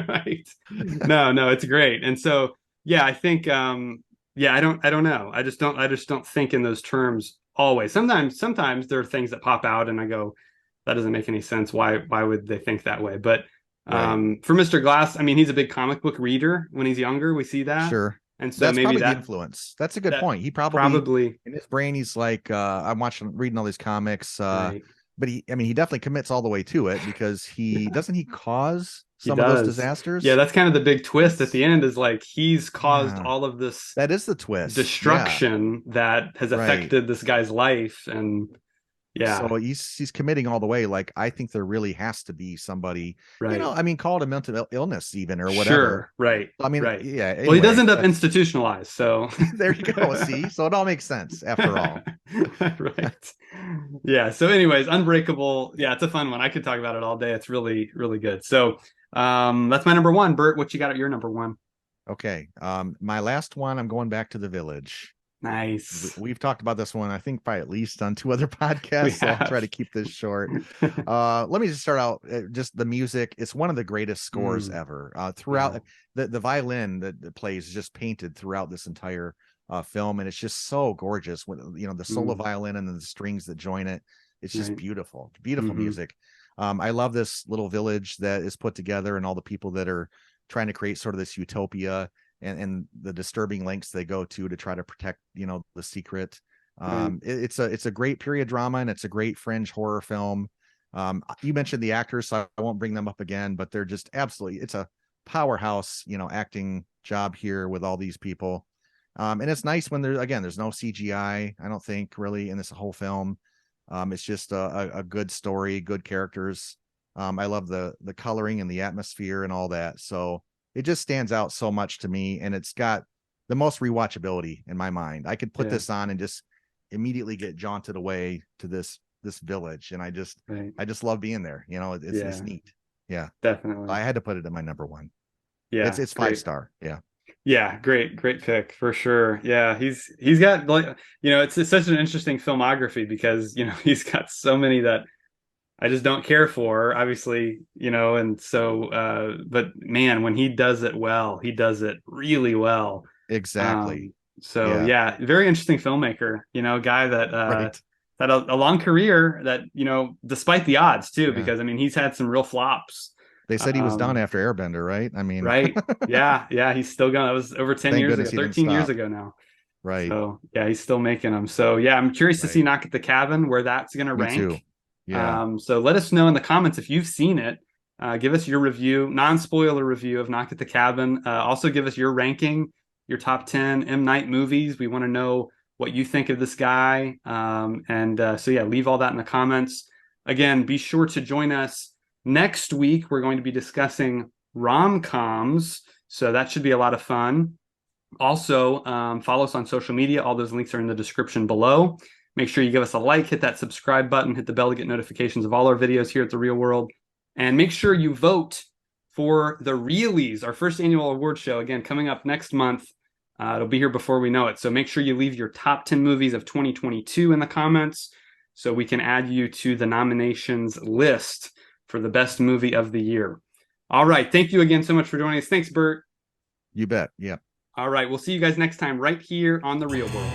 Speaker 1: right. No, no, it's great. And so, yeah, I think, yeah, I don't know. I just don't think in those terms always. Sometimes there are things that pop out and I go, that doesn't make any sense. Why would they think that way? But
Speaker 2: Right.
Speaker 1: for Mr. Glass, I mean, he's a big comic book reader when he's younger. We see that.
Speaker 2: Sure.
Speaker 1: And so
Speaker 2: That's
Speaker 1: maybe
Speaker 2: probably the influence. That's a good
Speaker 1: that
Speaker 2: point. He probably,
Speaker 1: probably,
Speaker 2: in his brain, he's like, I'm watching, reading all these comics.
Speaker 1: right.
Speaker 2: But I mean, he definitely commits all the way to it, because he
Speaker 1: Yeah.
Speaker 2: doesn't he cause
Speaker 1: He
Speaker 2: some of those
Speaker 1: does. Yeah,
Speaker 2: disasters?
Speaker 1: that's kind of the big twist at
Speaker 2: That's,
Speaker 1: the end is like he's caused
Speaker 2: yeah,
Speaker 1: all of this
Speaker 2: that is the twist. Yeah.
Speaker 1: destruction that has
Speaker 2: Right.
Speaker 1: affected this guy's life. And
Speaker 2: So
Speaker 1: yeah,
Speaker 2: he's committing all the way. Like, I think there really has to be somebody,
Speaker 1: right.
Speaker 2: I mean, call it a mental illness even, or whatever.
Speaker 1: Sure. Right.
Speaker 2: I mean,
Speaker 1: Right.
Speaker 2: yeah,
Speaker 1: Well, he does
Speaker 2: anyway,
Speaker 1: end up
Speaker 2: that's
Speaker 1: institutionalized. So,
Speaker 2: there you go. See, so it all makes sense after all.
Speaker 1: right. Yeah. So, anyways, Unbreakable. Yeah, it's a fun one. I could talk about it all day. It's really, really good. So, that's my number one. Bert, what you got at your number one?
Speaker 2: Okay. My last one, I'm going back to The Village.
Speaker 1: Nice.
Speaker 2: We've talked about this one, I think, by at least on two other
Speaker 1: We
Speaker 2: podcasts, so I'll try
Speaker 1: have.
Speaker 2: to keep this short. Let me just start out, just the music. It's one of the greatest scores
Speaker 1: Mm,
Speaker 2: ever.
Speaker 1: yeah.
Speaker 2: Throughout, the violin that plays is just painted throughout this entire film, and it's just so gorgeous. With the solo
Speaker 1: Mm,
Speaker 2: violin and then the strings that join it, it's just
Speaker 1: right.
Speaker 2: beautiful, beautiful
Speaker 1: Hmm.
Speaker 2: music. I love this little village that is put together, and all the people that are trying to create sort of this utopia, and the disturbing lengths they go to try to protect the secret.
Speaker 1: Right.
Speaker 2: It's a great period drama, and it's a great fringe horror film. You mentioned the actors, so I won't bring them up again, but they're just absolutely, it's a powerhouse acting job here with all these people. And it's nice when there's no CGI, I don't think, really, in this whole film. It's just a good story, good characters. I love the coloring and the atmosphere and all that. So it just stands out so much to me, and it's got the most rewatchability in my mind. I could put
Speaker 1: Yeah.
Speaker 2: this on and just immediately get jaunted away to this village, and
Speaker 1: Right.
Speaker 2: I just love being there. It's
Speaker 1: Yeah.
Speaker 2: neat. Yeah,
Speaker 1: Definitely.
Speaker 2: I had to put it in my number one.
Speaker 1: Yeah.
Speaker 2: It's five
Speaker 1: Great.
Speaker 2: star. Yeah,
Speaker 1: Yeah. Great. Great pick for sure. Yeah. He's got like it's such an interesting filmography because he's got so many that I just don't care for, obviously, and so but man, when he does it well, he does it really well.
Speaker 2: exactly.
Speaker 1: So
Speaker 2: Yeah,
Speaker 1: yeah, very interesting filmmaker, guy that
Speaker 2: right.
Speaker 1: had a long career that, despite the odds too,
Speaker 2: Yeah,
Speaker 1: because I mean he's had some real flops.
Speaker 2: they said he was done
Speaker 1: Um,
Speaker 2: after Airbender, right? I mean,
Speaker 1: right. Yeah, yeah, he's still going. That was over 10
Speaker 2: thank
Speaker 1: years ago,
Speaker 2: goodness he didn't
Speaker 1: 13 years
Speaker 2: stop.
Speaker 1: ago now.
Speaker 2: Right,
Speaker 1: So yeah, he's still making them. So yeah, I'm curious to see
Speaker 2: right.
Speaker 1: Knock at the Cabin where that's gonna
Speaker 2: Me too.
Speaker 1: rank.
Speaker 2: Yeah.
Speaker 1: So let us know in the comments if you've seen it. Give us your review, non-spoiler review of Knock at the Cabin. Also give us your ranking, your top 10 M. Night movies. We want to know what you think of this guy. And so yeah, leave all that in the comments. Again, be sure to join us next week. We're going to be discussing rom-coms. So that should be a lot of fun. Also, follow us on social media. All those links are in the description below. Make sure you give us a like, hit that subscribe button, hit the bell to get notifications of all our videos here at The Real World. And make sure you vote for the Reelies, our first annual award show. Again, coming up next month. It'll be here before we know it. So make sure you leave your top 10 movies of 2022 in the comments so we can add you to the nominations list for the best movie of the year. All right. Thank you again so much for joining us. Thanks, Bert.
Speaker 2: You bet. Yeah.
Speaker 1: All right. We'll see you guys next time right here on The Real World.